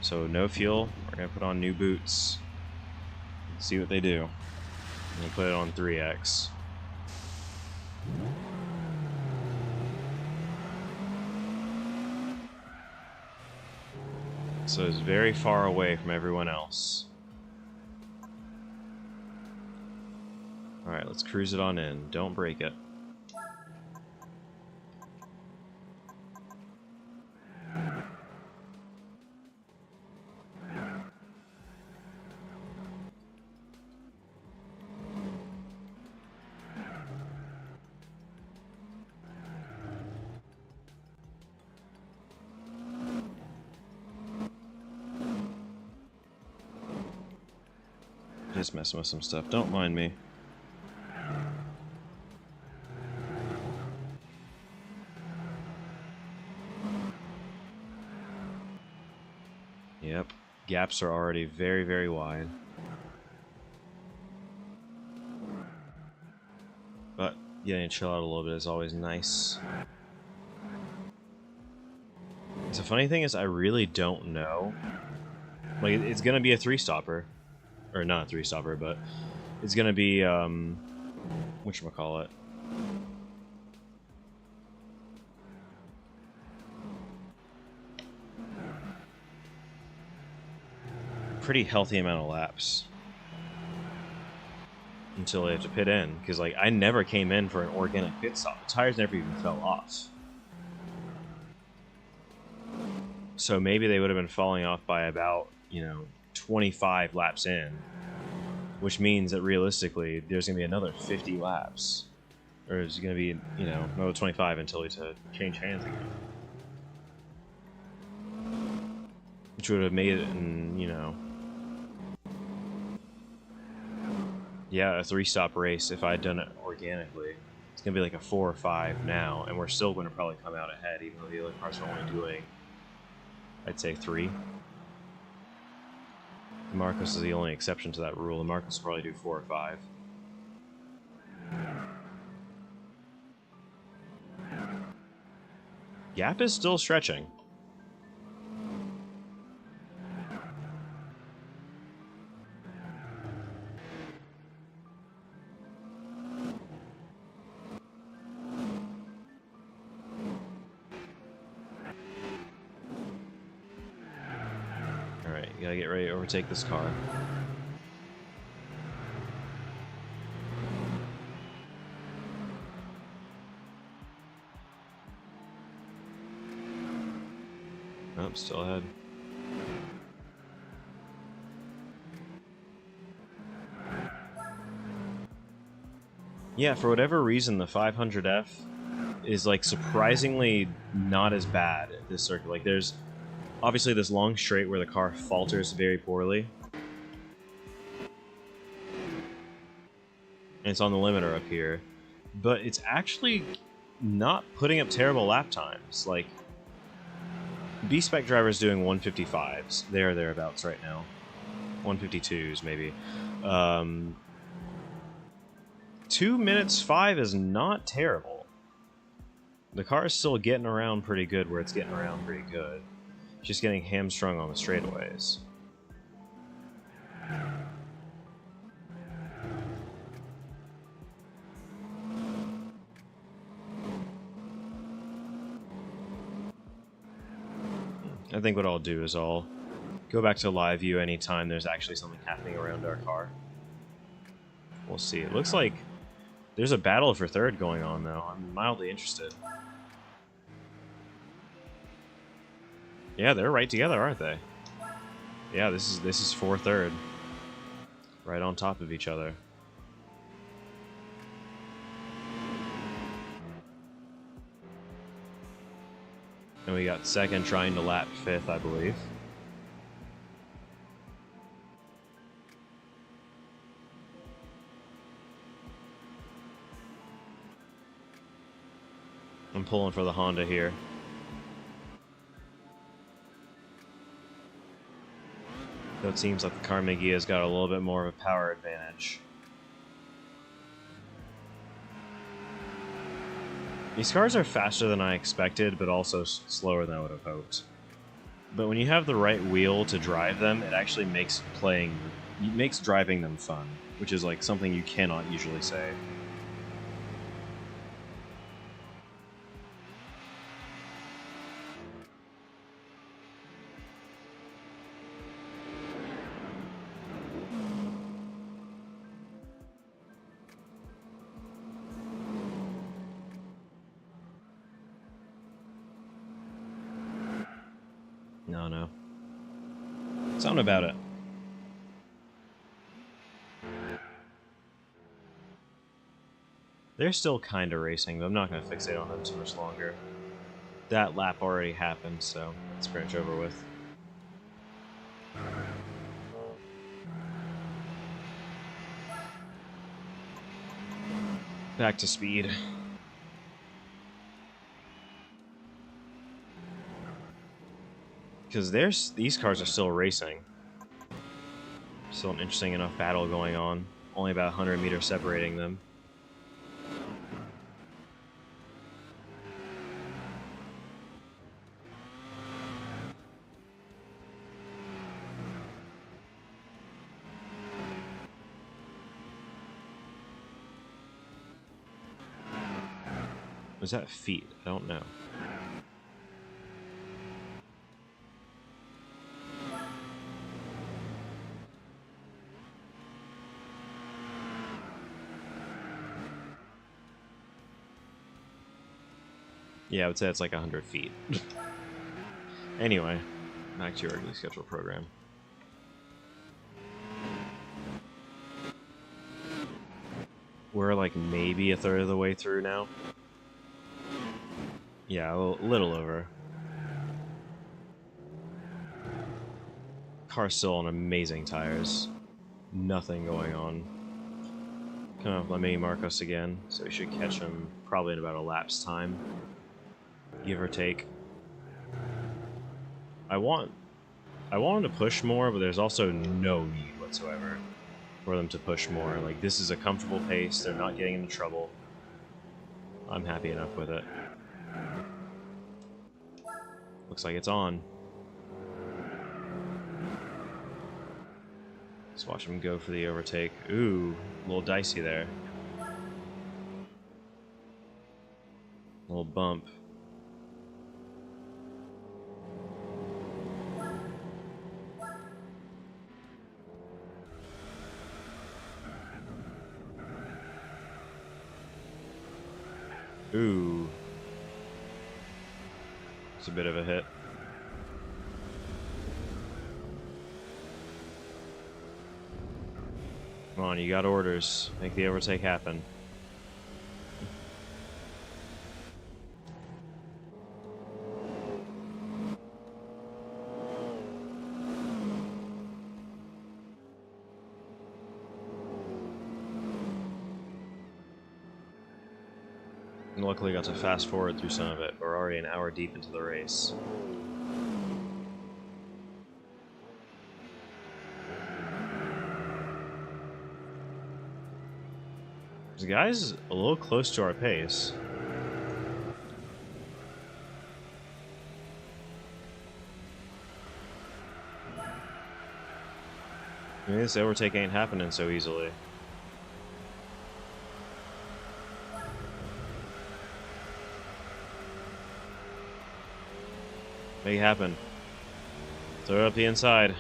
So no fuel, we're going to put on new boots. See what they do. I'm going to put it on 3X. So it's very far away from everyone else. Alright, let's cruise it on in. Don't break it. Just messing with some stuff. Don't mind me. Yep. Gaps are already very, very wide. But getting to chill out a little bit is always nice. The funny thing is, I really don't know. Like, it's gonna be a 3-stopper. Or not a 3-stopper, but it's gonna be, whatchamacallit. Pretty healthy amount of laps. Until they have to pit in. Because, like, I never came in for an organic pit stop. The tires never even fell off. So maybe they would have been falling off by about, 25 laps in, which means that realistically there's gonna be another 50 laps, or it's gonna be another 25 until we to change hands again, which would have made it in Yeah, a 3-stop race if I'd done it organically. It's going to be like a 4 or 5 now, and we're still going to probably come out ahead, even though the other cars are only doing, I'd say, 3. The Marcos is the only exception to that rule. The Marcos will probably do 4 or 5. Gap is still stretching. Alright, you gotta get ready to overtake this car. Oh, still ahead. Yeah, for whatever reason, the 500F is like surprisingly not as bad at this circuit. Like, there's obviously this long straight where the car falters very poorly. And it's on the limiter up here. But it's actually not putting up terrible lap times. Like, B-Spec driver's doing 155s. They're thereabouts right now. 152s, maybe. 2 minutes 5 is not terrible. The car is still getting around pretty good where it's getting around pretty good. Just getting hamstrung on the straightaways. I think what I'll do is I'll go back to live view anytime there's actually something happening around our car. We'll see. It looks like there's a battle for third going on, though. I'm mildly interested. Yeah, they're right together, aren't they? Yeah, this is for third. Right on top of each other. And we got second trying to lap fifth, I believe. I'm pulling for the Honda here. Though it seems like the Carnegie has got a little bit more of a power advantage. These cars are faster than I expected, but also slower than I would have hoped. But when you have the right wheel to drive them, it actually makes driving them fun, which is like something you cannot usually say. No. Something about it. They're still kind of racing, but I'm not going to fixate on them too much longer. That lap already happened, so it's pretty much over with. Back to speed. Because these cars are still racing. Still an interesting enough battle going on. Only about 100 meters separating them. Was that feet? I don't know. Yeah, I would say it's like 100 feet. Anyway, back to your regularly scheduled program. We're like maybe a third of the way through now. Yeah, a little over. Car's still on amazing tires. Nothing going on. Gonna let me Marcos again, so we should catch him probably in about a lap's time, give or take. I want him to push more, but there's also no need whatsoever for them to push more. Like, this is a comfortable pace, they're not getting into trouble. I'm happy enough with it. Looks like it's on. Let's watch him go for the overtake. Ooh, a little dicey there. A little bump. Ooh. It's a bit of a hit. Come on, you got orders. Make the overtake happen. And luckily got to fast forward through some of it. We're already an hour deep into the race. The guy's a little close to our pace. I mean, this overtake ain't happening so easily. Make it happen. Throw it up the inside.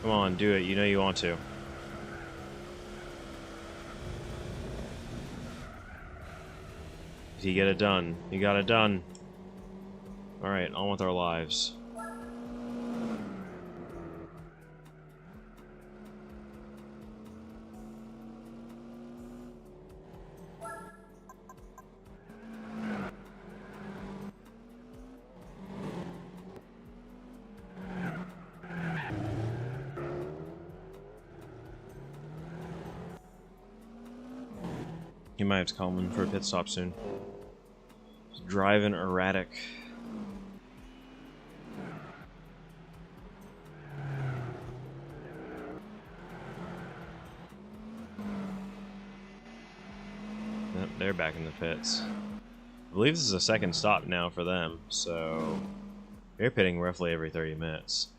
Come on, do it. You know you want to. You get it done. You got it done. Alright, on with our lives. You might have to call him in for a pit stop soon. He's driving erratic. Yep, they're back in the pits. I believe this is a second stop now for them, so they're pitting roughly every 30 minutes.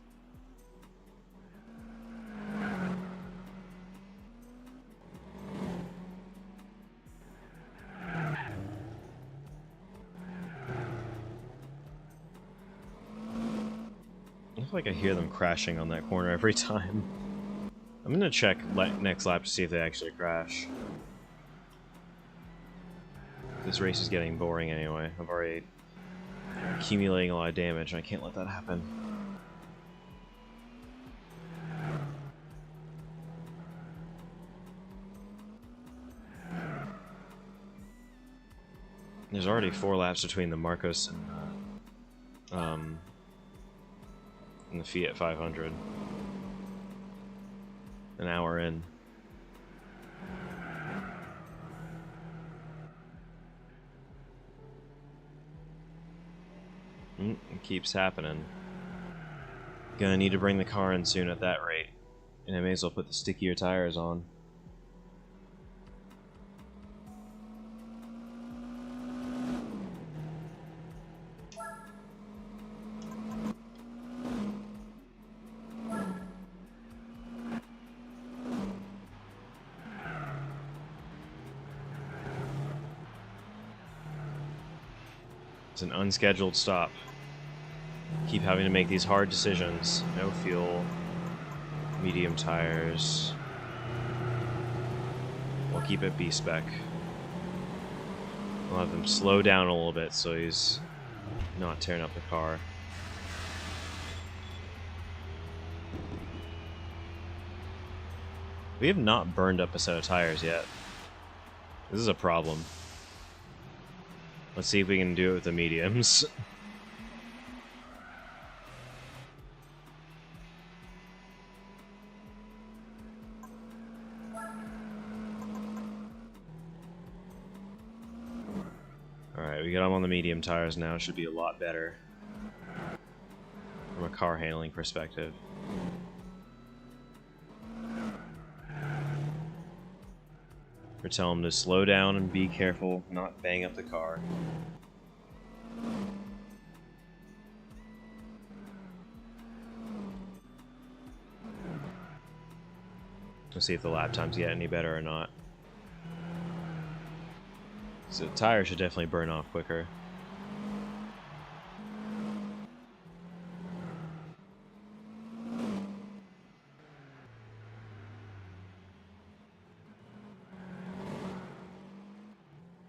I feel like I hear them crashing on that corner every time. I'm gonna check next lap to see if they actually crash. This race is getting boring anyway. I've already accumulating a lot of damage, and I can't let that happen. There's already 4 laps between the Marcos and the Fiat 500. An hour in. It keeps happening. Gonna need to bring the car in soon at that rate. And I may as well put the stickier tires on. It's an unscheduled stop. Keep having to make these hard decisions. No fuel. Medium tires. We'll keep it B-spec. We'll have them slow down a little bit so he's not tearing up the car. We have not burned up a set of tires yet. This is a problem. Let's see if we can do it with the mediums. we got them on the medium tires now. It should be a lot better from a car handling perspective. We're telling them to slow down and be careful, not bang up the car. Let's see if the lap times get any better or not. So the tire should definitely burn off quicker.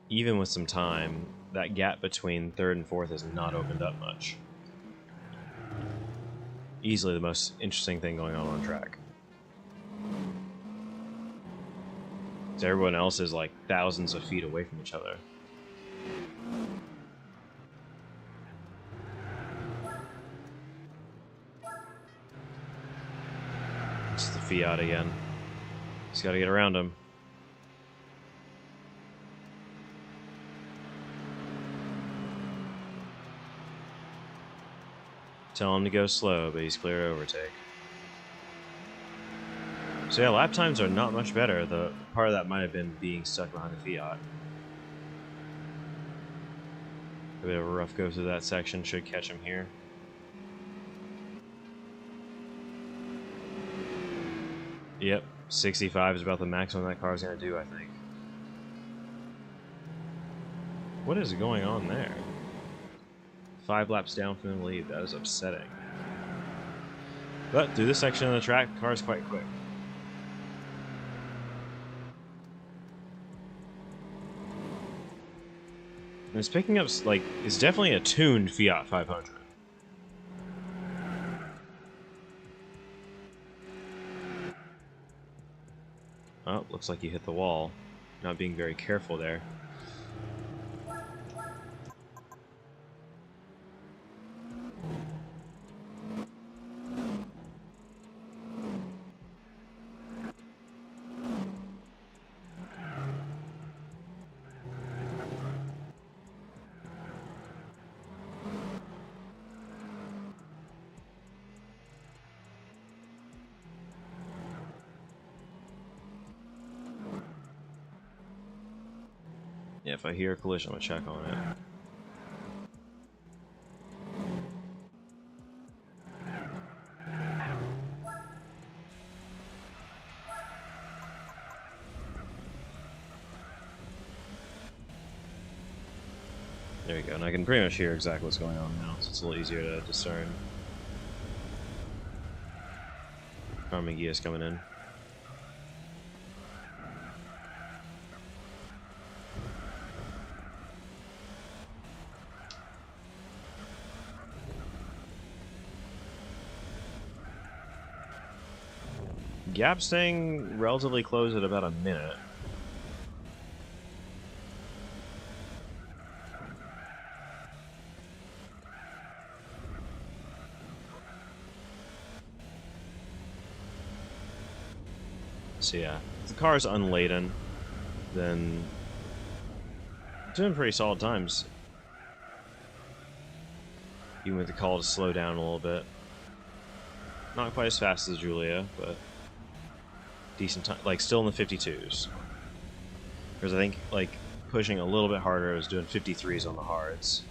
Even with some time, that gap between third and fourth has not opened up much. Easily the most interesting thing going on track. So everyone else is like thousands of feet away from each other. It's the Fiat again. Just gotta get around him. Tell him to go slow, but he's clear to overtake. So yeah, lap times are not much better. The part of that might have been being stuck behind the Fiat. A bit of a rough go through that section should catch him here. Yep, 65 is about the maximum that car is going to do, I think. What is going on there? 5 laps down from the lead. That is upsetting. But through this section of the track, the car is quite quick. And it's picking up, like, it's definitely a tuned Fiat 500. Oh, looks like you hit the wall. Not being very careful there. Yeah, if I hear a collision, I'm gonna check on it. There we go, and I can pretty much hear exactly what's going on now, so it's a little easier to discern. Carmen is coming in. Gap staying relatively close at about a minute. So yeah, if the car is unladen, then doing pretty solid times. Even with the call to slow down a little bit. Not quite as fast as Julia, but decent time, like still in the 52s. Because I think like pushing a little bit harder, I was doing 53s on the hards.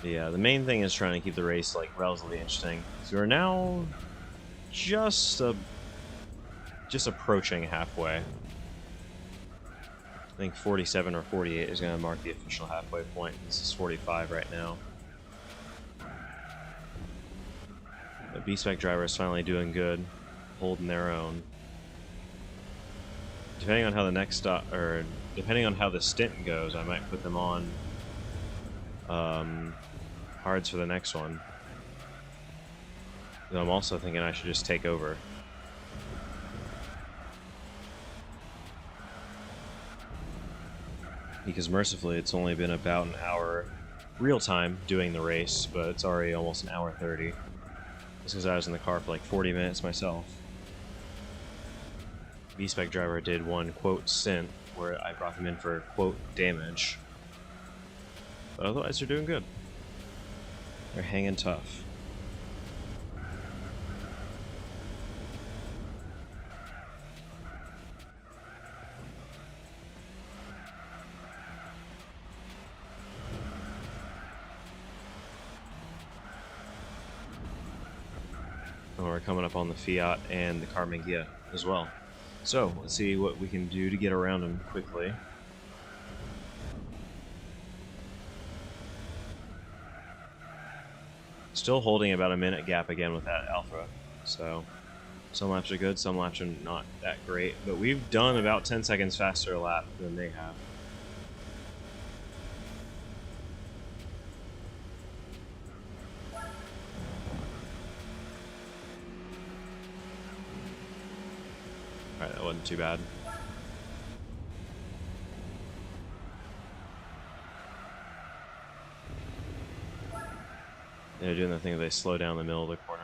Yeah, the main thing is trying to keep the race like relatively interesting. So we're now just approaching halfway. I think 47 or 48 is going to mark the official halfway point. This is 45 right now. The B-Spec driver is finally doing good, holding their own. Depending on how the next stop, or depending on how the stint goes, I might put them on hards for the next one. Though I'm also thinking I should just take over. Because mercifully, it's only been about an hour real time doing the race, but it's already almost an hour 30. Just because I was in the car for like 40 minutes myself. V-Spec driver did one quote stint where I brought them in for quote damage. But otherwise, they're doing good. They're hanging tough. And we're coming up on the Fiat and the Carmen Ghia as well. So, let's see what we can do to get around them quickly. Still holding about a minute gap again with that Alpha. So, some laps are good, some laps are not that great. But we've done about 10 seconds faster a lap than they have. Alright, that wasn't too bad. They're doing the thing where they slow down the middle of the corner.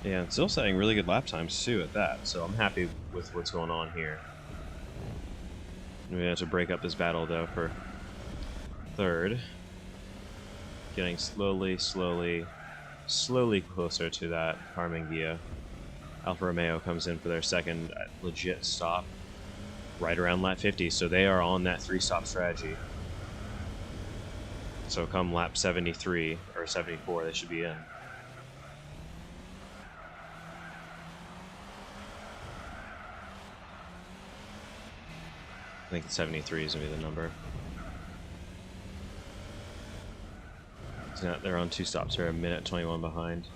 Yeah, it's still setting really good lap times too at that, so I'm happy with what's going on here. We have to break up this battle though for third. Getting slowly closer to that Carmen Ghia. Alfa Romeo comes in for their second legit stop right around lap 50, so they are on that 3-stop strategy. So come lap 73 or 74, they should be in. I think 73 is going to be the number. So they're on 2 stops. They're a minute 21 behind.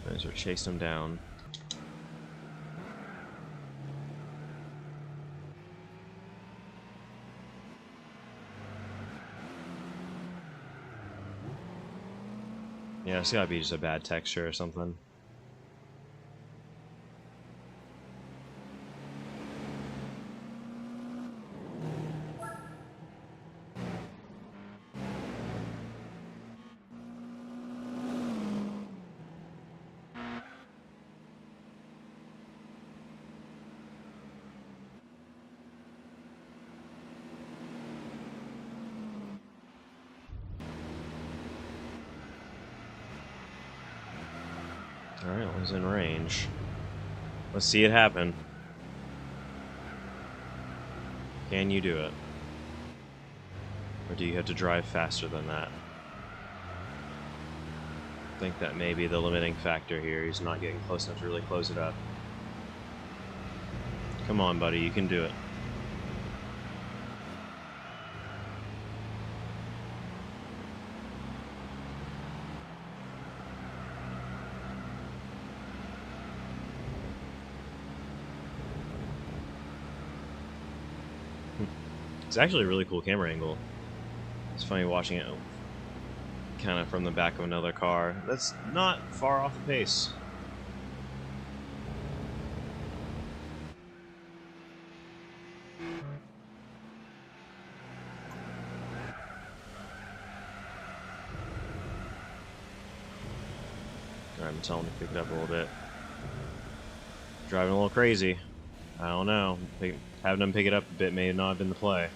Those are chasing them down. Yeah, it's gotta be just a bad texture or something. Alright, well, he's in range. Let's see it happen. Can you do it? Or do you have to drive faster than that? I think that may be the limiting factor here. He's not getting close enough to really close it up. Come on, buddy, you can do it. It's actually a really cool camera angle. It's funny watching it kind of from the back of another car. That's not far off the pace.
I'm telling him to pick it up a little bit. Driving a little crazy. I don't know. Having them pick it up a bit may not have been the play.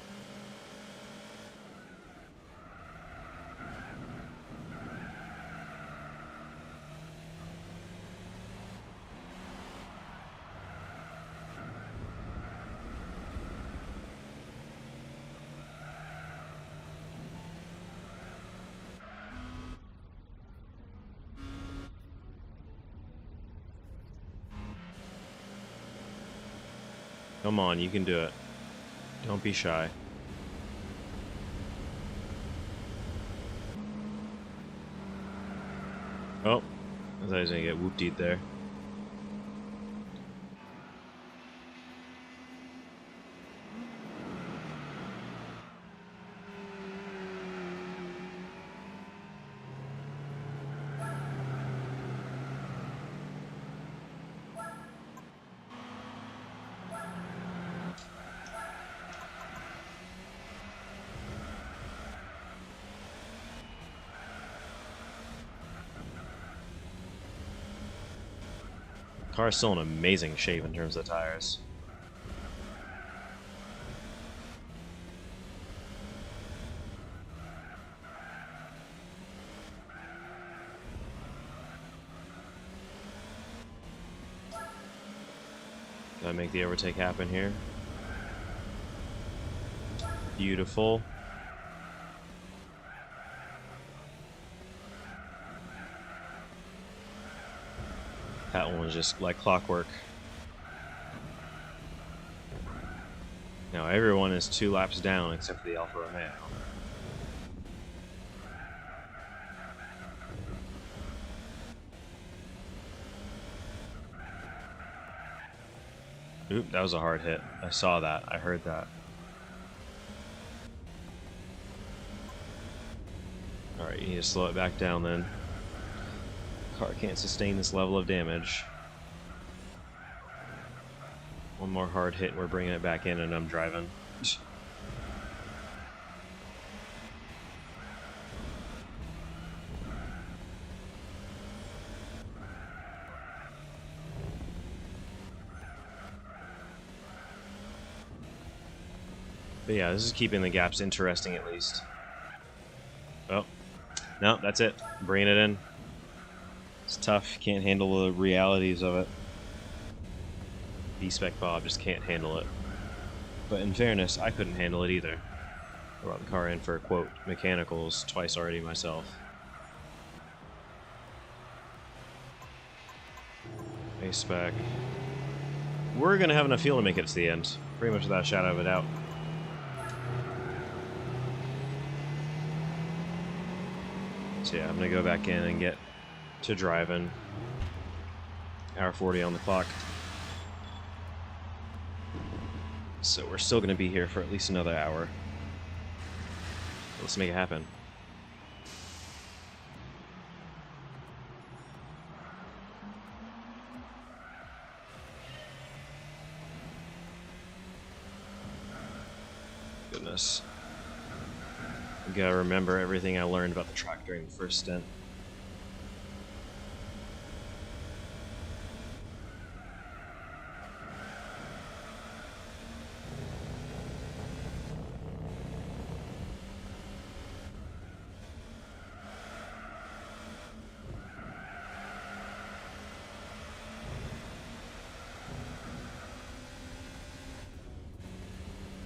Come on, you can do it. Don't be shy. Oh, I thought I was gonna get whoop-deed there. Car's still in amazing shape in terms of tires. Gotta make the overtake happen here. Beautiful. That one was just like clockwork. Now everyone is 2 laps down except for the Alfa Romeo. Oop, that was a hard hit. I saw that. I heard that. Alright, you need to slow it back down then. Car can't sustain this level of damage. One more hard hit, we're bringing it back in and I'm driving. But yeah, this is keeping the gaps interesting at least. Oh, no, that's it. Bringing it in. It's tough. Can't handle the realities of it. B-Spec Bob just can't handle it. But in fairness, I couldn't handle it either. I brought the car in for, quote, mechanicals twice already myself. A-Spec. We're going to have enough fuel to make it to the end. Pretty much without a shadow of a doubt. So yeah, I'm going to go back in and get to driving. Hour 40 on the clock. So we're still going to be here for at least another hour. Let's make it happen. Goodness. I gotta remember everything I learned about the track during the first stint.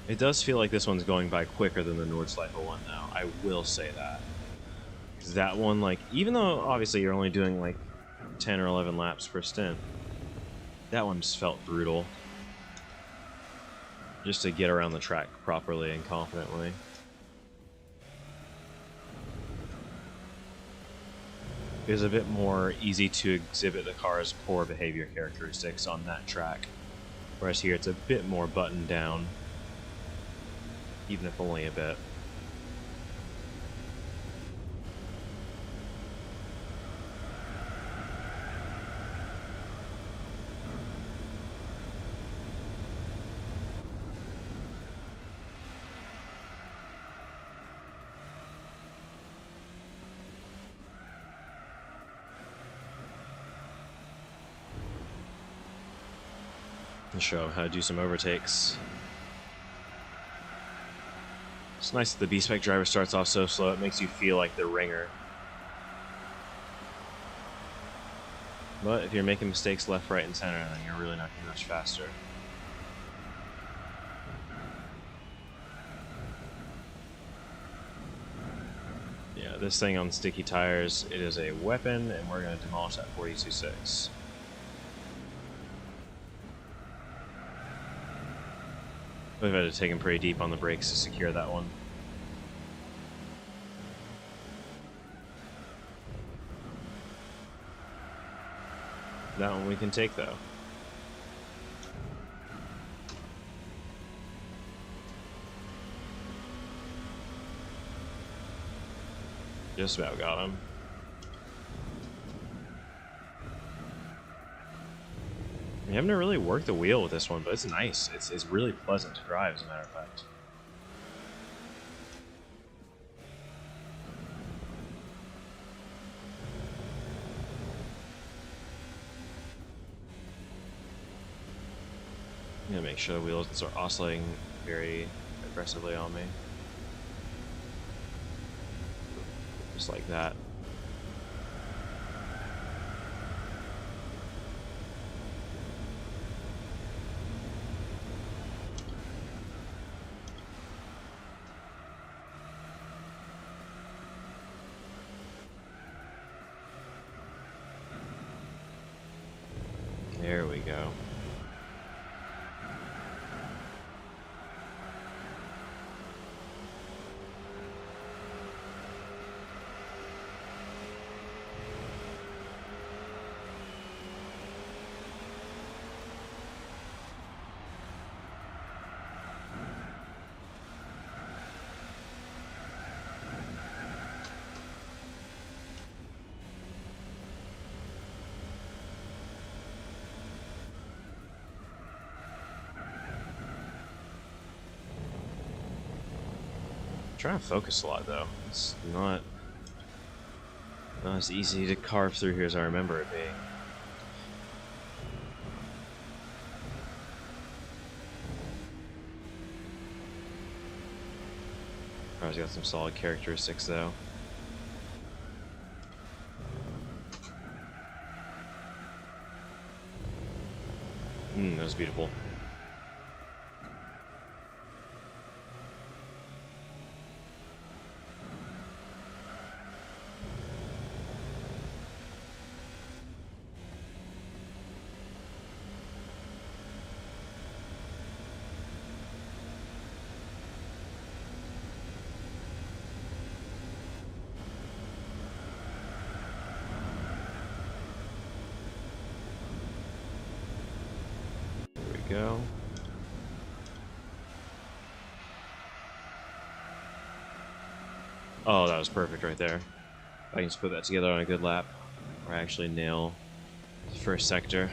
It does feel like this one's going by quicker than the Nordschleife one now. I will say that. Because that one, like, even though obviously you're only doing like 10 or 11 laps per stint, that one just felt brutal. Just to get around the track properly and confidently. It was a bit more easy to exhibit the car's poor behavior characteristics on that track. Whereas here it's a bit more buttoned down. Even if only a bit. and show how to do some overtakes. It's nice that the B-Spec driver starts off so slow, it makes you feel like the ringer. But if you're making mistakes left, right, and center, then you're really not getting much faster. Yeah, this thing on sticky tires, it is a weapon, and we're going to demolish that 42.6. We've had to take him pretty deep on the brakes to secure that one. That one we can take, though. Just about got him. We haven't really worked the wheel with this one, but it's nice. It's really pleasant to drive, as a matter of fact. I'm gonna make sure the wheels don't start oscillating very aggressively on me. Just like that. There we go. Trying to focus a lot though. It's not as easy to carve through here as I remember it being. Car's got some solid characteristics though. That was beautiful. Go. Oh, that was perfect right there. I can just put that together on a good lap, or actually nail the first sector.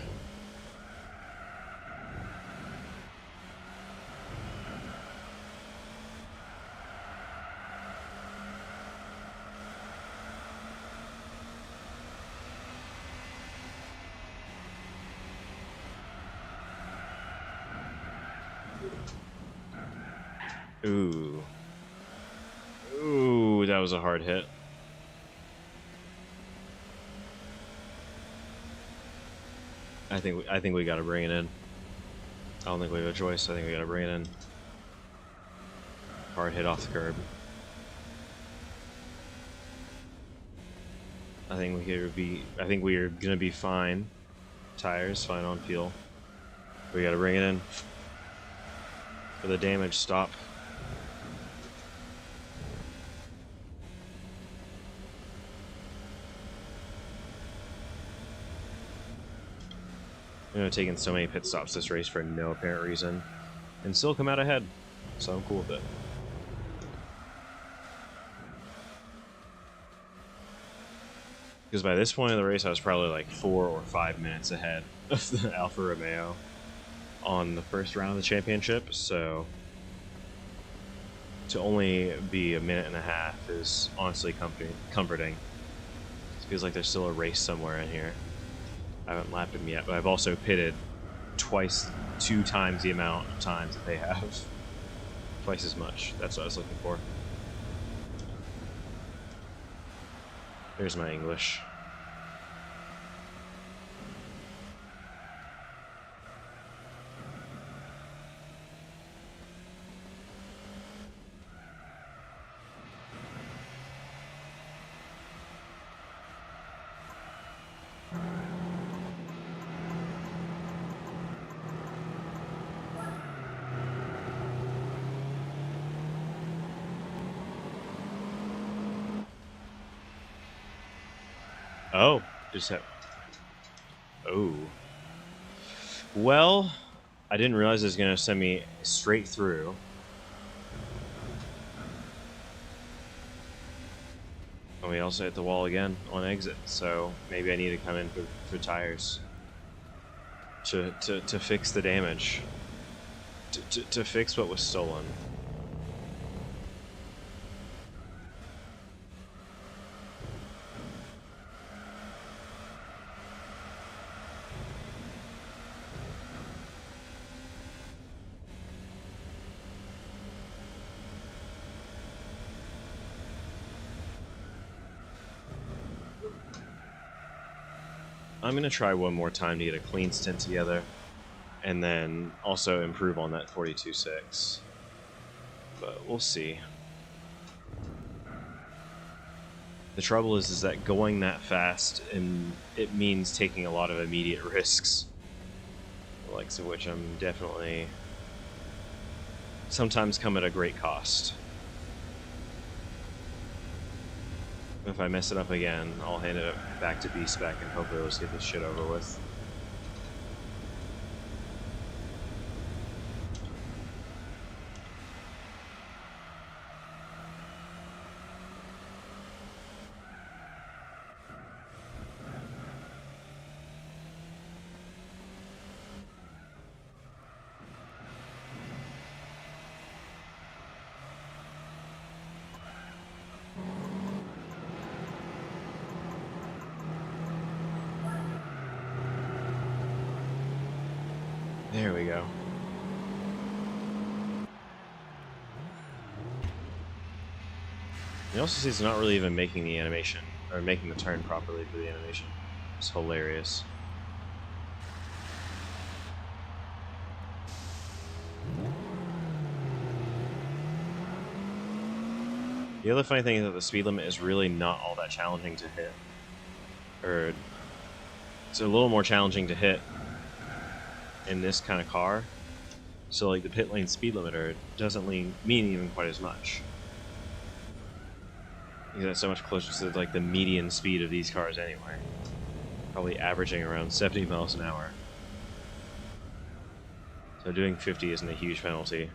Ooh. Ooh, that was a hard hit. I think we gotta bring it in. I don't think we have a choice. I think we gotta bring it in. Hard hit off the curb. I think we are gonna be fine. Tires, fine on fuel. We gotta bring it in. For the damage, stop. You know, taking so many pit stops this race for no apparent reason, and still come out ahead, so I'm cool with it. Because by this point in the race, I was probably like 4 or 5 minutes ahead of the Alfa Romeo on the first round of the championship, so to only be a minute and a half is honestly comforting. It feels like there's still a race somewhere in here. I haven't lapped him yet, but I've also pitted two times the amount of times that they have. Twice as much. That's what I was looking for. There's my English. Oh, just have. Oh. Well, I didn't realize it was going to send me straight through. And we also hit the wall again on exit, so maybe I need to come in for tires to fix the damage. To fix what was stolen. I'm going to try one more time to get a clean stint together, and then also improve on that 42.6. But we'll see. The trouble is that going that fast, and it means taking a lot of immediate risks, the likes of which I'm definitely sometimes come at a great cost. If I mess it up again, I'll hand it back to B-Spec and hopefully let's get this shit over with. There we go. You also see it's not really even making the animation, or making the turn properly for the animation. It's hilarious. The other funny thing is that the speed limit is really not all that challenging to hit. Or, it's a little more challenging to hit in this kind of car, so like the pit lane speed limiter doesn't mean even quite as much. Because that's so much closer to like the median speed of these cars anyway. Probably averaging around 70 miles an hour. So doing 50 isn't a huge penalty.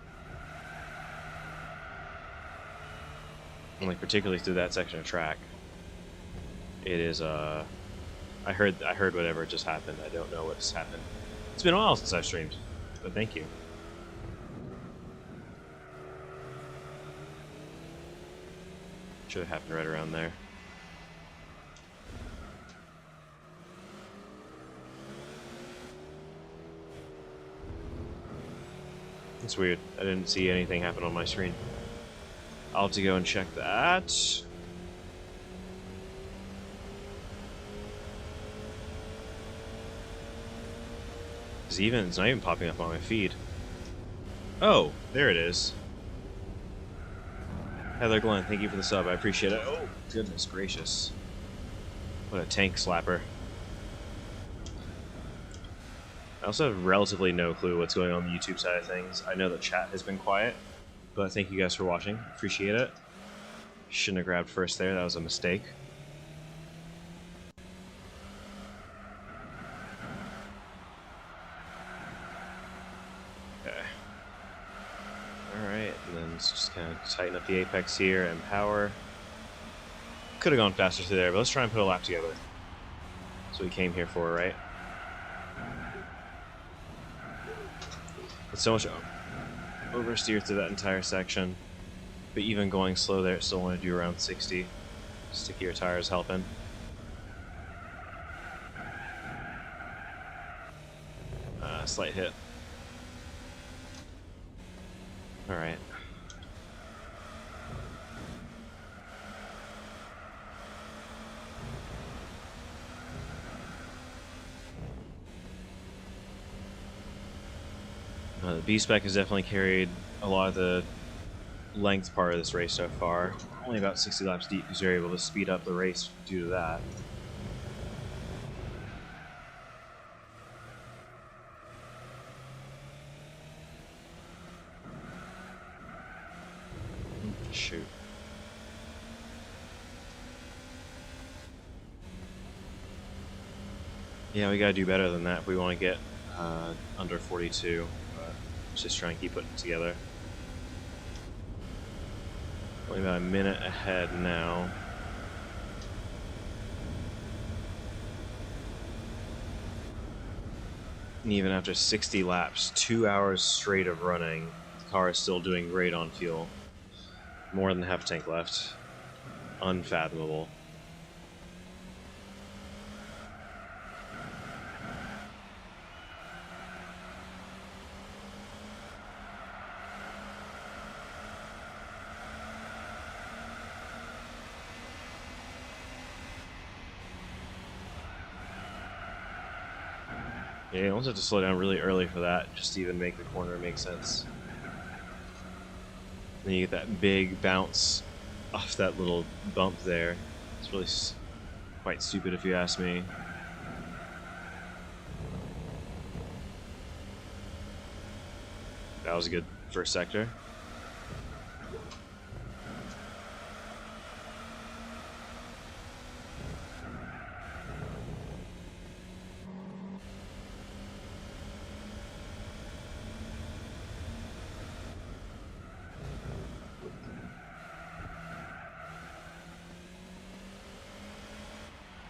And like particularly through that section of track. It is I heard whatever just happened. I don't know what's happened. It's been a while since I've streamed, but thank you. Should have happened right around there. It's weird. I didn't see anything happen on my screen. I'll have to go and check that. It's not even popping up on my feed. Oh, there it is. Heather Glenn, thank you for the sub. I appreciate it. Oh, goodness gracious. What a tank slapper. I also have relatively no clue what's going on the YouTube side of things. I know the chat has been quiet, but thank you guys for watching. Appreciate it. Shouldn't have grabbed first there. That was a mistake. Let's just kind of tighten up the apex here and power. Could have gone faster through there, but let's try and put a lap together. That's what we came here for, right? It's so much oversteer through that entire section, but even going slow there, still want to do around 60. Stickier tires helping. slight hit. Alright. The B-Spec has definitely carried a lot of the length part of this race so far. Only about 60 laps deep because you're able to speed up the race due to that. Shoot. Yeah, we gotta do better than that if we want to get under 42. But let's just try and keep putting it together. Only about a minute ahead now. And even after 60 laps, 2 hours straight of running, the car is still doing great on fuel. More than half a tank left. Unfathomable. Yeah, you almost have to slow down really early for that, just to even make the corner make sense. Then you get that big bounce off that little bump there. It's really quite stupid if you ask me. That was a good first sector.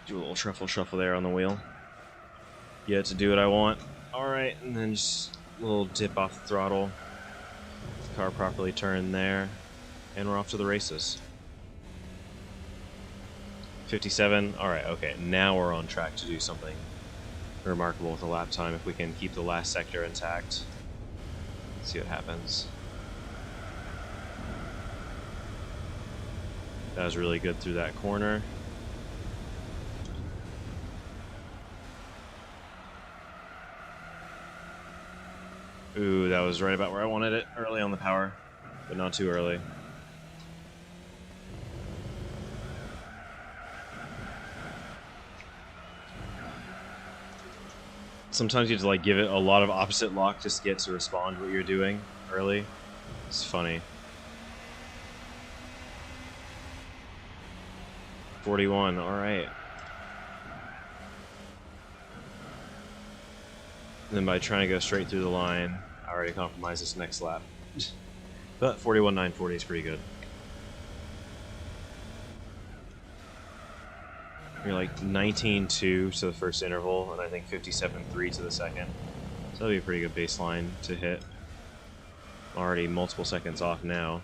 Do a little shuffle there on the wheel. Get to do what I want. Alright, and then just a little dip off the throttle. Car properly turned there. And we're off to the races. 57. Alright, okay. Now we're on track to do something remarkable with the lap time if we can keep the last sector intact. Let's see what happens. That was really good through that corner. Ooh, that was right about where I wanted it, early on the power, but not too early. Sometimes you have to like give it a lot of opposite lock just to get to respond to what you're doing early. It's funny. 41, alright. Then by trying to go straight through the line, I already compromised this next lap. But 41.940 is pretty good. You're like 19.2 to the first interval, and I think 57.3 to the second. So that'll be a pretty good baseline to hit. Already multiple seconds off now.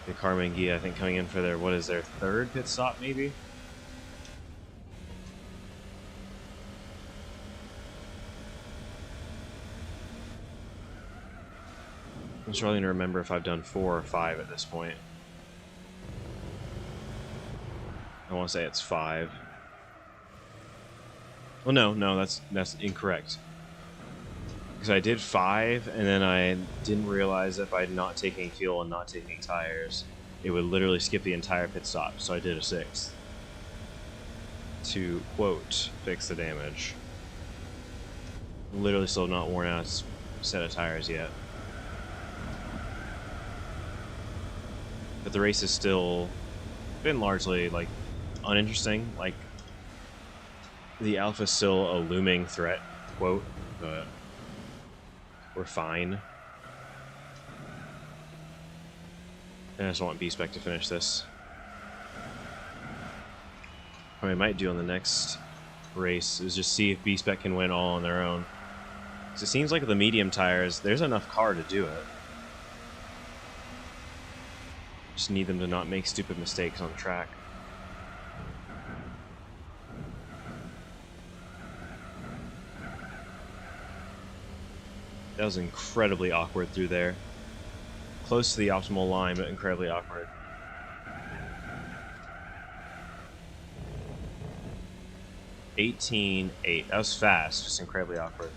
The Carmengia, I think, coming in for their, what is their third pit stop, maybe? I'm struggling to remember if I've done 4 or 5 at this point. I want to say it's 5. Well, no, that's incorrect. Because I did 5, and then I didn't realize if I'm not taking fuel and not taking tires, it would literally skip the entire pit stop. So I did a 6 to quote fix the damage. Literally still not worn out a set of tires yet. But the race has still been largely like uninteresting. Like the Alpha's still a looming threat, quote, but we're fine. And I just want B-Spec to finish this. What I might do on the next race is just see if B-Spec can win all on their own. Because it seems like with the medium tires, there's enough car to do it. Just need them to not make stupid mistakes on the track. That was incredibly awkward through there. Close to the optimal line, but incredibly awkward. $18.8. That was fast, just incredibly awkward.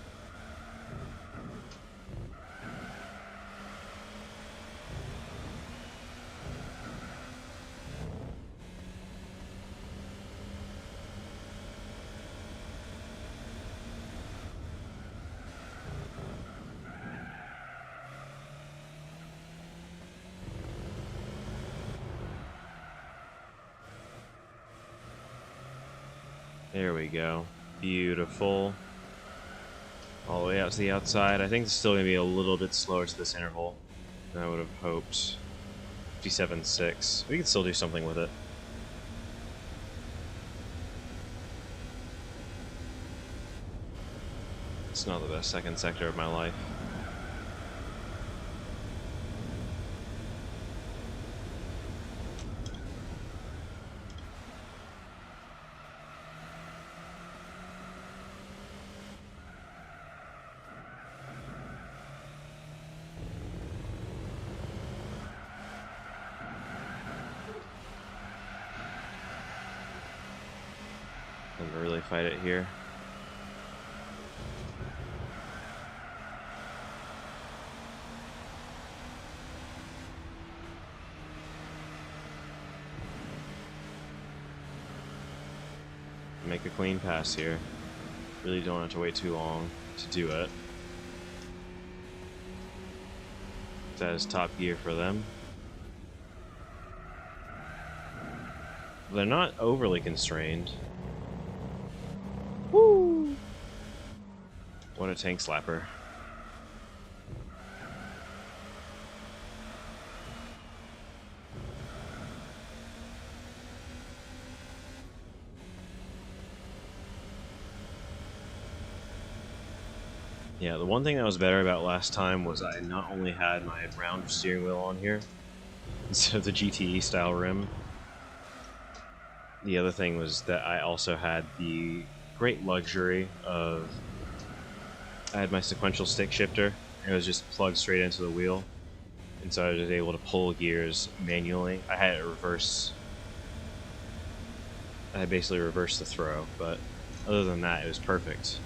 There we go. Beautiful. All the way out to the outside. I think it's still going to be a little bit slower to this interval than I would have hoped. 57.6. We can still do something with it. It's not the best second sector of my life. I'm gonna really fight it here. Make a clean pass here. Really don't have to wait too long to do it. That is top gear for them. They're not overly constrained. Woo! What a tank slapper. Yeah, the one thing that was better about last time was I not only had my round steering wheel on here, instead of the GTE style rim, the other thing was that I also had the great luxury of, I had my sequential stick shifter, and it was just plugged straight into the wheel, and so I was able to pull gears manually. I had it reverse, I had basically reversed the throw, but other than that, it was perfect.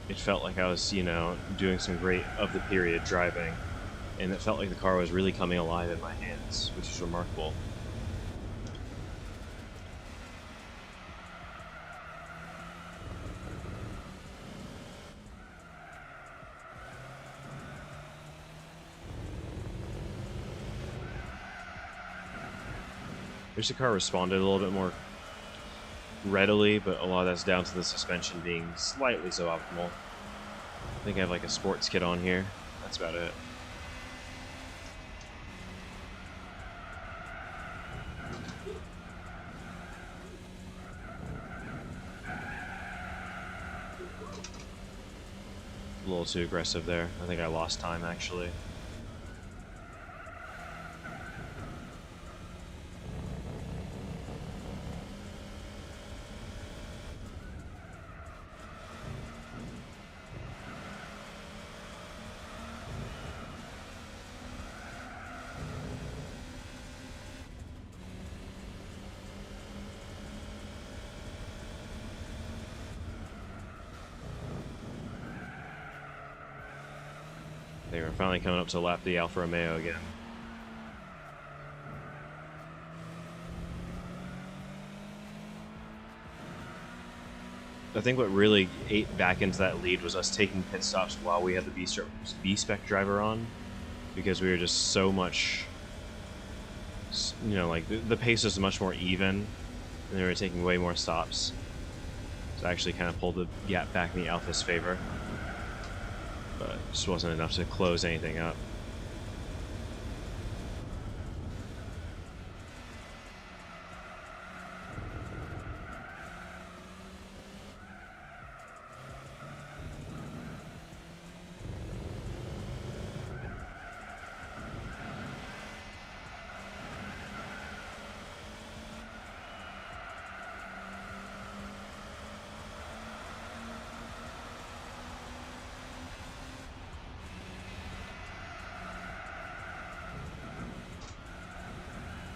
It felt like I was, you know, doing some great of the period driving, and it felt like the car was really coming alive in my hands, which is remarkable. Wish the car responded a little bit more readily, but a lot of that's down to the suspension being slightly suboptimal. I think I have like a sports kit on here. That's about it. A little too aggressive there. I think I lost time actually. They were finally coming up to lap the Alfa Romeo again. I think what really ate back into that lead was us taking pit stops while we had the B-spec driver on, because we were just so much, you know, like the pace was much more even, and they were taking way more stops. So I actually kind of pulled the gap back in the Alfa's favor. But it just wasn't enough to close anything up.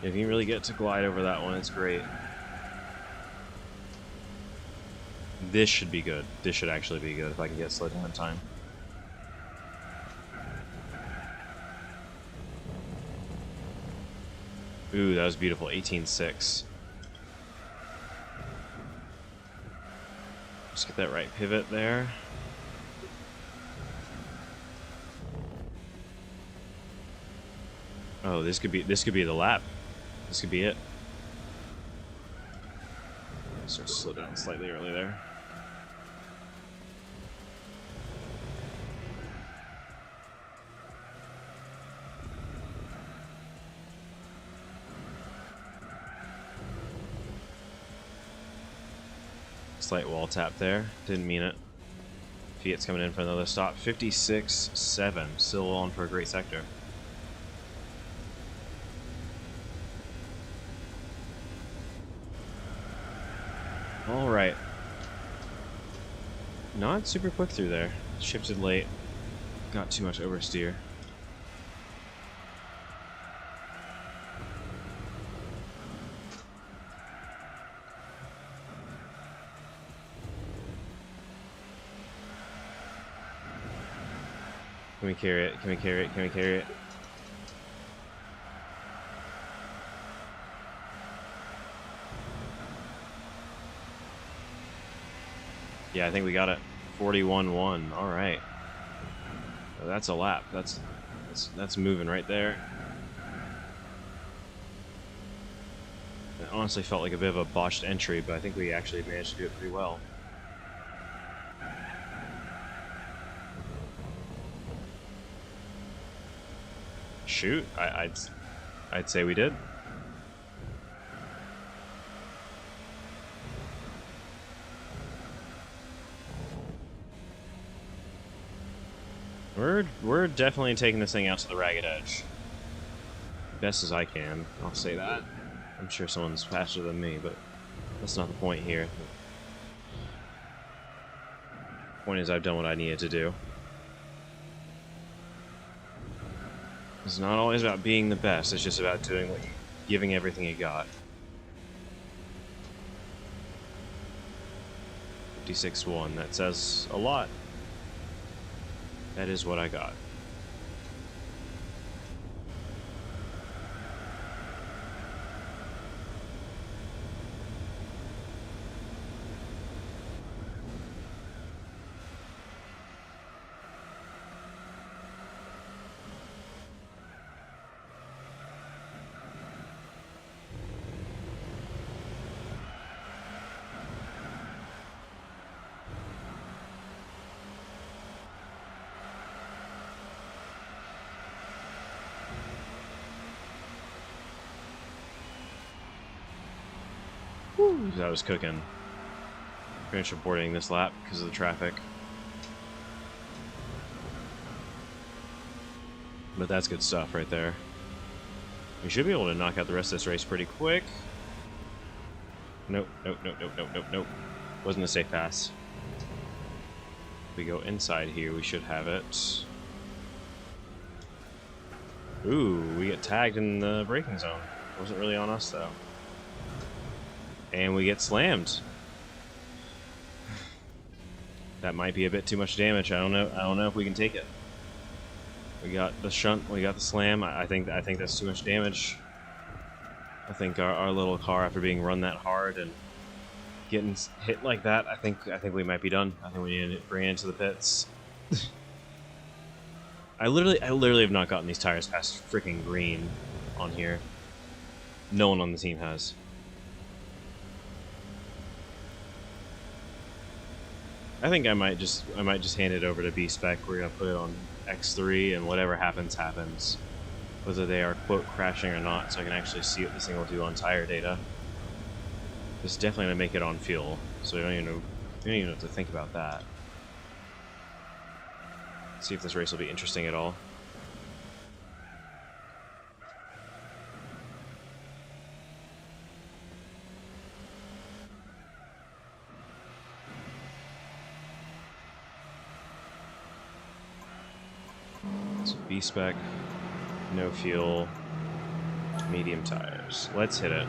If you really get to glide over that one, it's great. This should be good. This should actually be good if I can get slid in time. Ooh, that was beautiful. 18.6. Just get that right pivot there. Oh, this could be the lap. This could be it. Start to slow down slightly early there. Slight wall tap there. Didn't mean it. Fiat's coming in for another stop. 56.7. Still on for a great sector. Alright. Not super quick through there. Shifted late. Got too much oversteer. Can we carry it? Can we carry it? Can we carry it? Yeah, I think we got it. 41.1. All right. So that's a lap. That's moving right there. It honestly felt like a bit of a botched entry, but I think we actually managed to do it pretty well. Shoot, I'd say we did. We're definitely taking this thing out to the ragged edge. Best as I can, I'll say that. I'm sure someone's faster than me, but that's not the point here. The point is I've done what I needed to do. It's not always about being the best, it's just about doing what giving everything you got. 56.1, that says a lot. That is what I got. That was cooking. Finished reporting this lap because of the traffic. But that's good stuff right there. We should be able to knock out the rest of this race pretty quick. Nope, nope, nope, nope, nope, nope, nope. Wasn't a safe pass. If we go inside here, we should have it. Ooh, we get tagged in the braking zone. Wasn't really on us though. And we get slammed. That might be a bit too much damage. I don't know if we can take it. We got the shunt, we got the slam. I think that's too much damage. I think our little car, after being run that hard and getting hit like that, I think we might be done. I think we need to bring it into the pits. I literally have not gotten these tires past freaking green on here. No one on the team has. I think I might just hand it over to B-Spec. We're gonna put it on X3, and whatever happens, happens. Whether they are quote crashing or not, so I can actually see what this thing will do on tire data. This is definitely gonna make it on fuel, so we don't even have to think about that. See if this race will be interesting at all. B-Spec, no fuel, medium tires. cares? Let's hit it.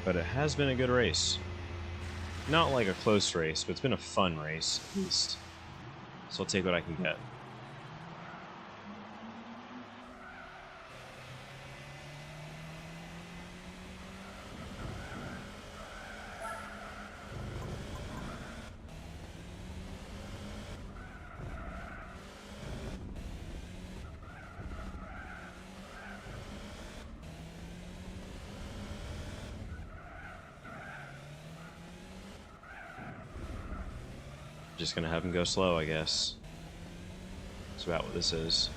But it has been a good race. Not like a close race, but it's been a fun race, at least. So I'll take what I can get. Just gonna have him go slow, I guess. That's about what this is.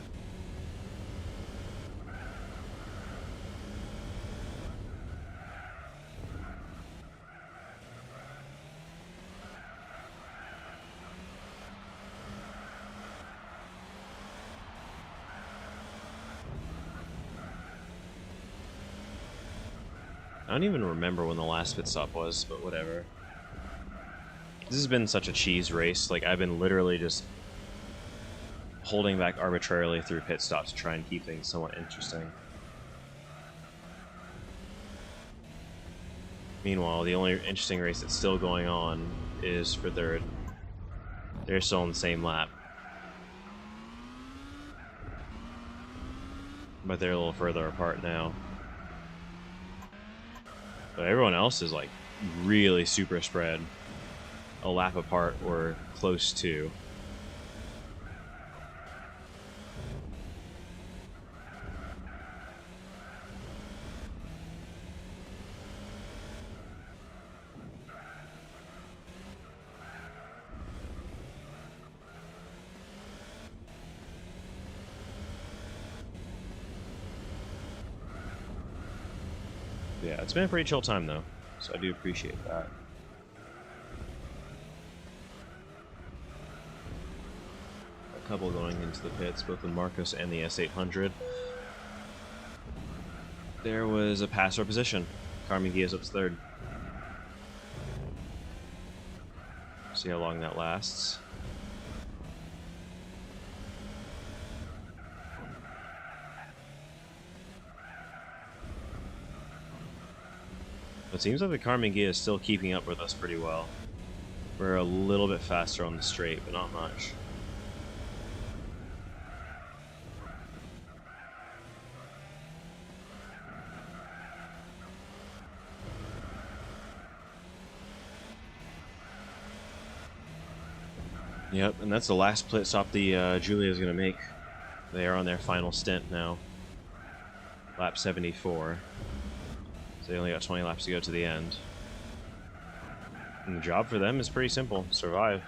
I don't even remember when the last pit stop was, but whatever. This has been such a cheese race. Like, I've been literally just holding back arbitrarily through pit stops to try and keep things somewhat interesting. Meanwhile, the only interesting race that's still going on is for third. They're still on the same lap. But they're a little further apart now. But everyone else is, like, really super spread. A lap apart or close to. Yeah, it's been a pretty chill time though, so I do appreciate that. Couple going into the pits, both the Marcos and the S800. There was a passer position. Carmen Gia's up to third. See how long that lasts. It seems like the Carmen Gia is still keeping up with us pretty well. We're a little bit faster on the straight, but not much. Yep, and that's the last pit stop the Giulia's going to make. They are on their final stint now. Lap 74. So they only got 20 laps to go to the end. And the job for them is pretty simple. Survive.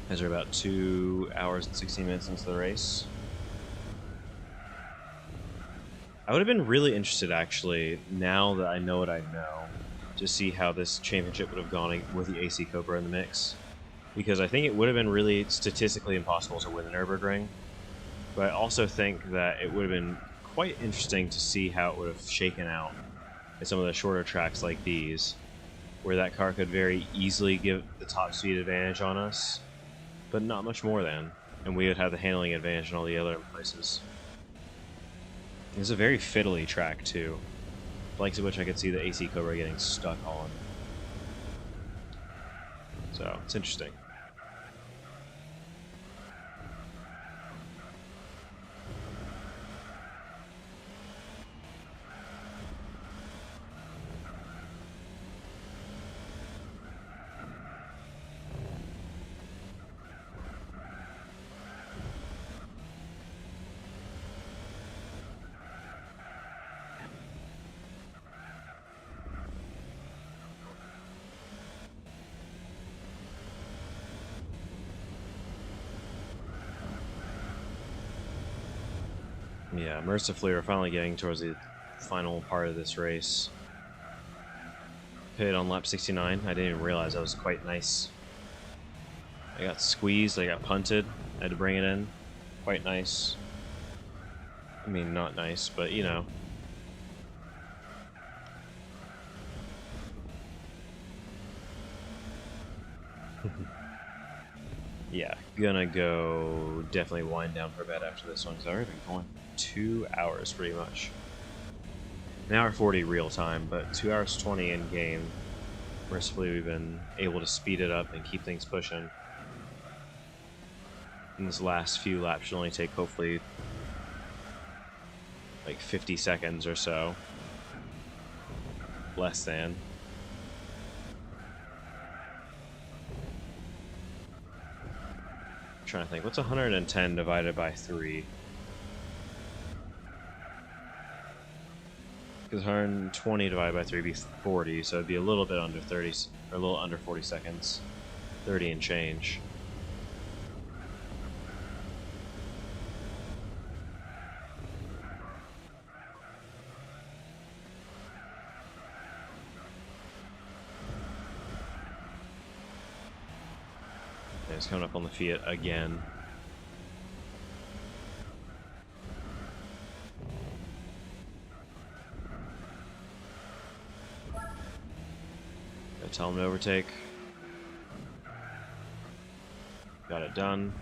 As they're about 2 hours and 16 minutes into the race. I would have been really interested, actually, now that I know what I know, to see how this championship would have gone with the AC Cobra in the mix. Because I think it would have been really statistically impossible to win the Nürburgring. But I also think that it would have been quite interesting to see how it would have shaken out at some of the shorter tracks like these, where that car could very easily give the top speed advantage on us, but not much more than, and we would have the handling advantage in all the other places. It's a very fiddly track, too. The likes of which I could see the AC Cobra getting stuck on. So, it's interesting. Yeah, mercifully, we're finally getting towards the final part of this race. Hit on lap 69. I didn't even realize that was quite nice. I got squeezed, I got punted, I had to bring it in. Quite nice. I mean, not nice, but you know. Yeah, gonna go definitely wind down for bed after this one, because I've already been going 2 hours pretty much. An hour 40 real time, but 2 hours 20 in game. Mercifully, we've been able to speed it up and keep things pushing. And this last few laps should only take hopefully like 50 seconds or so. Less than. I'm trying to think, what's 110 divided by 3? Because 120 divided by 3 would be 40, so it'd be a little bit under 30, or a little under 40 seconds. 30 and change. And it's coming up on the Fiat again. Gotta tell him to overtake. Got it done.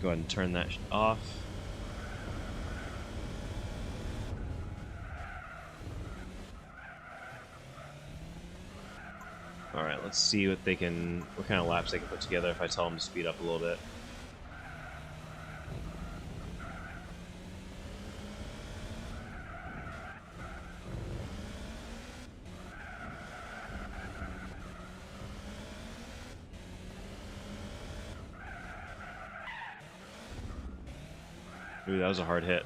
Go ahead and turn that off. Alright, let's see what kind of laps they can put together if I tell them to speed up a little bit. Ooh, that was a hard hit.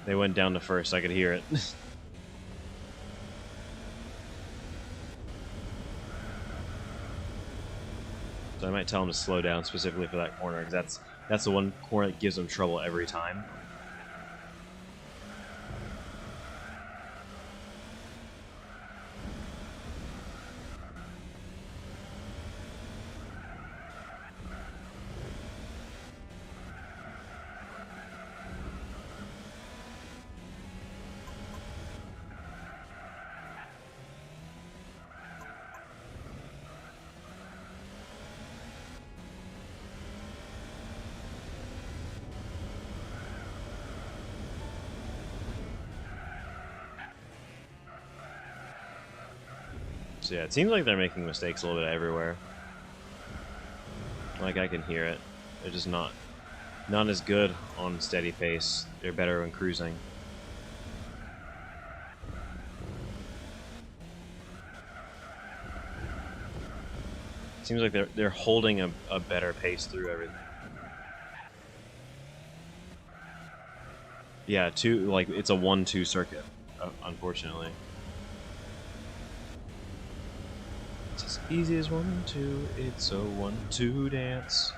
They went down to first, I could hear it. So I might tell them to slow down specifically for that corner, because that's the one corner that gives them trouble every time. So yeah, it seems like they're making mistakes a little bit everywhere. Like, I can hear it. They're just not as good on steady pace. They're better when cruising. Seems like they're holding a better pace through everything. Yeah, it's a 1-2 circuit, unfortunately. It's as easy as 1-2. It's a 1-2 dance.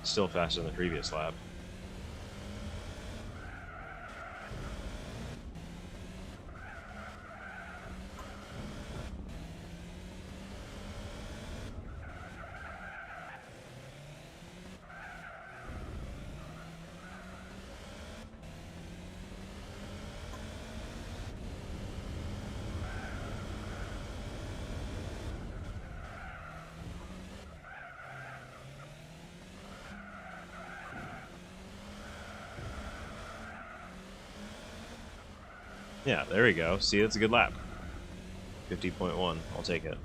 Still faster than the previous lap. Yeah, there we go. See, that's a good lap. 50.1. I'll take it.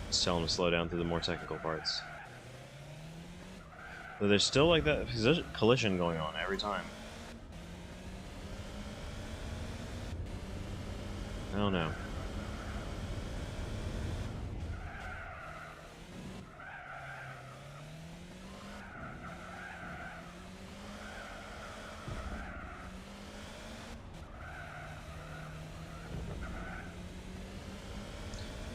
Just tell them to slow down through the more technical parts. But there's still like that collision going on every time. I don't know.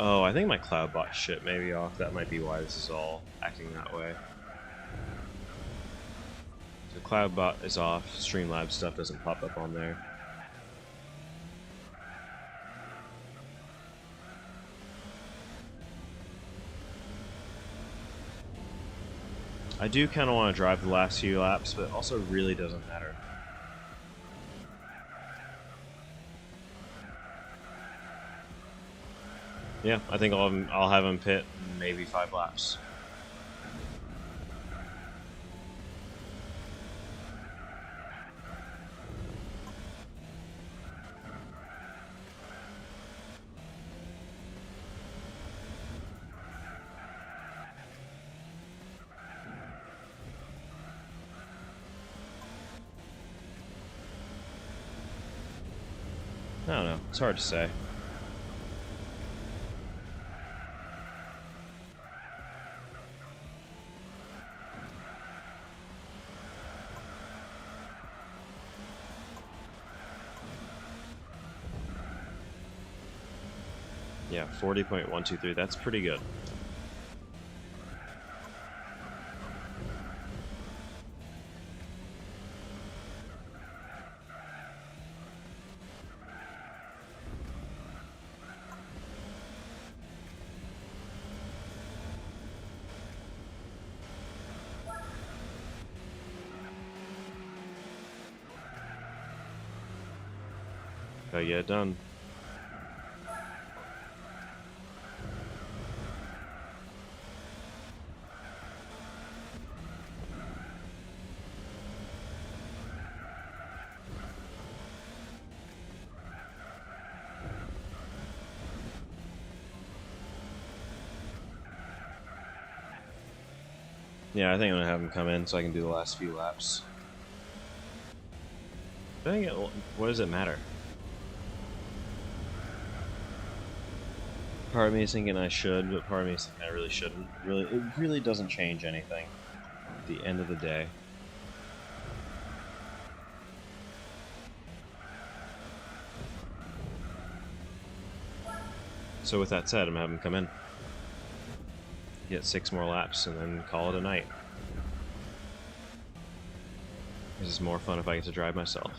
Oh, I think my Cloudbot shit may be off. That might be why this is all acting that way. So Cloudbot is off. Streamlabs stuff doesn't pop up on there. I do kind of want to drive the last few laps, but it also really doesn't matter. Yeah, I think I'll have him pit maybe 5 laps. I don't know. It's hard to say. Yeah, 40.123. That's pretty good. Gotta get it done. Yeah, I think I'm gonna have him come in so I can do the last few laps. What does it matter? Part of me is thinking I should, but part of me is thinking I really shouldn't. It really doesn't change anything at the end of the day. So with that said, I'm gonna have him come in. Get 6 more laps and then call it a night. This is more fun if I get to drive myself.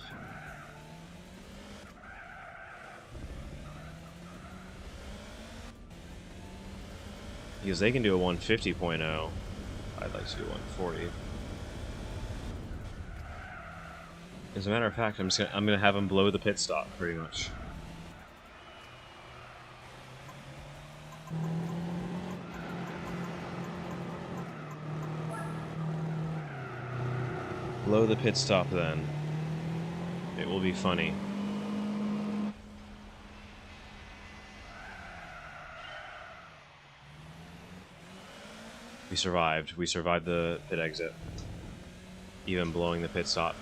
Because they can do a 150.0. I'd like to do 140. As a matter of fact, I'm gonna have him blow the pit stop pretty much. Blow the pit stop then. It will be funny. We survived. We survived the pit exit. Even blowing the pit stop.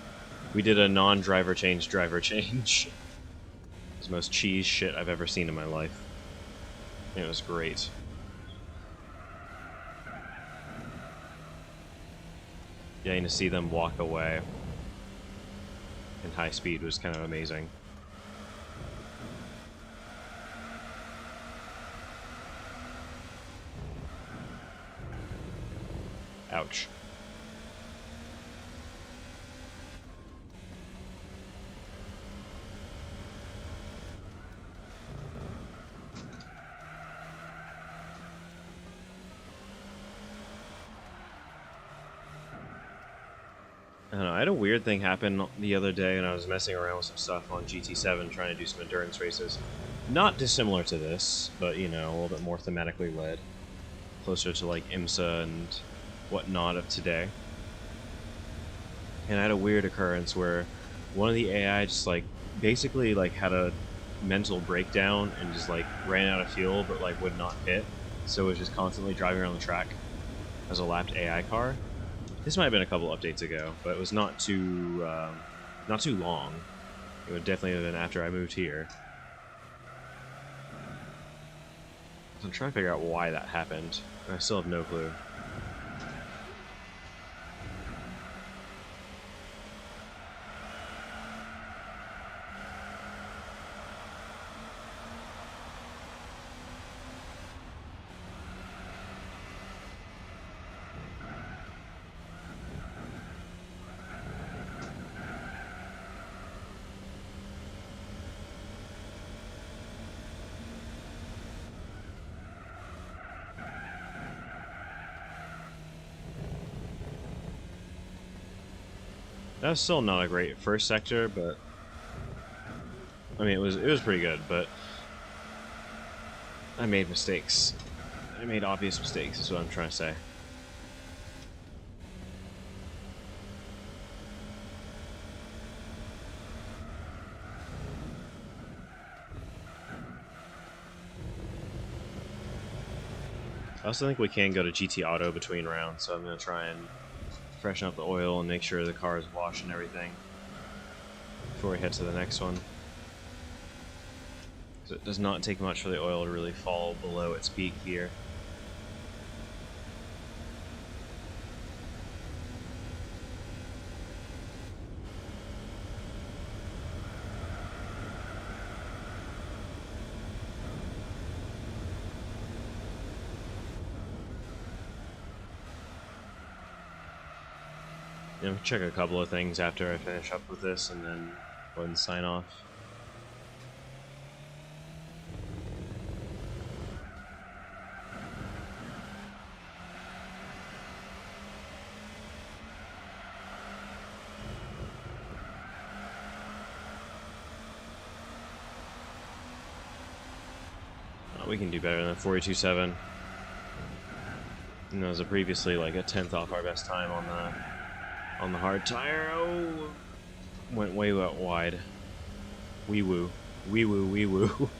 We did a non-driver change, driver change. It's the most cheese shit I've ever seen in my life. It was great. Getting to see them walk away in high speed was kind of amazing. Ouch. I don't know, I had a weird thing happen the other day and I was messing around with some stuff on GT7 trying to do some endurance races. Not dissimilar to this, but, you know, a little bit more thematically led. Closer to, like, IMSA and whatnot of today. And I had a weird occurrence where one of the AI just, like, basically, like, had a mental breakdown and just, like, ran out of fuel but, like, would not pit. So it was just constantly driving around the track as a lapped AI car. This might have been a couple updates ago, but it was not too long. It would definitely have been after I moved here. So I'm trying to figure out why that happened, and I still have no clue. That's still not a great first sector, but I mean it was pretty good, but I made mistakes. I made obvious mistakes, is what I'm trying to say. I also think we can go to GT Auto between rounds, so I'm going to try and freshen up the oil and make sure the car is washed and everything before we head to the next one. So it does not take much for the oil to really fall below its peak here. Check a couple of things after I finish up with this and then go ahead and sign off. We can do better than 42.7. And that was previously like a 10th off our best time on the hard tire. Oh, went way out wide. Wee woo, wee woo, wee woo.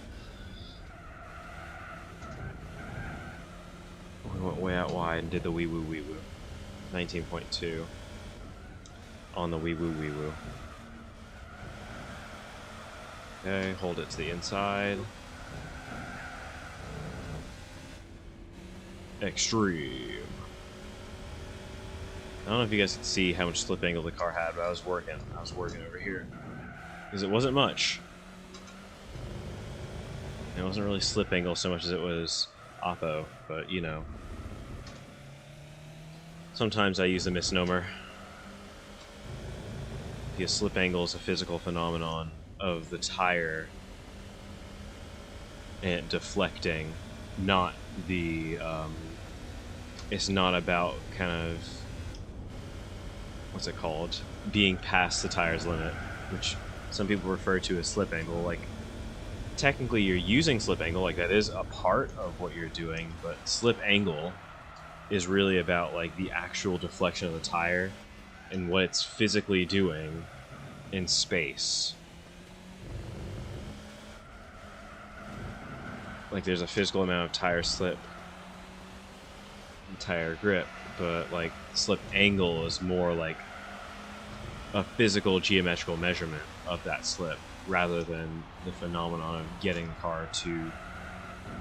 We went way out wide and did the wee woo, wee woo. 19.2 on the wee woo, wee woo. Okay, hold it to the inside. Extreme. I don't know if you guys could see how much slip angle the car had, but I was working over here. Because it wasn't much. It wasn't really slip angle so much as it was oppo, but you know. Sometimes I use a misnomer. Because slip angle is a physical phenomenon of the tire and deflecting, not the, it's not about kind of, what's it called, being past the tire's limit, which some people refer to as slip angle. Like, technically you're using slip angle, like that is a part of what you're doing, but slip angle is really about like the actual deflection of the tire and what it's physically doing in space. Like there's a physical amount of tire slip and tire grip, but like slip angle is more like a physical geometrical measurement of that slip rather than the phenomenon of getting the car to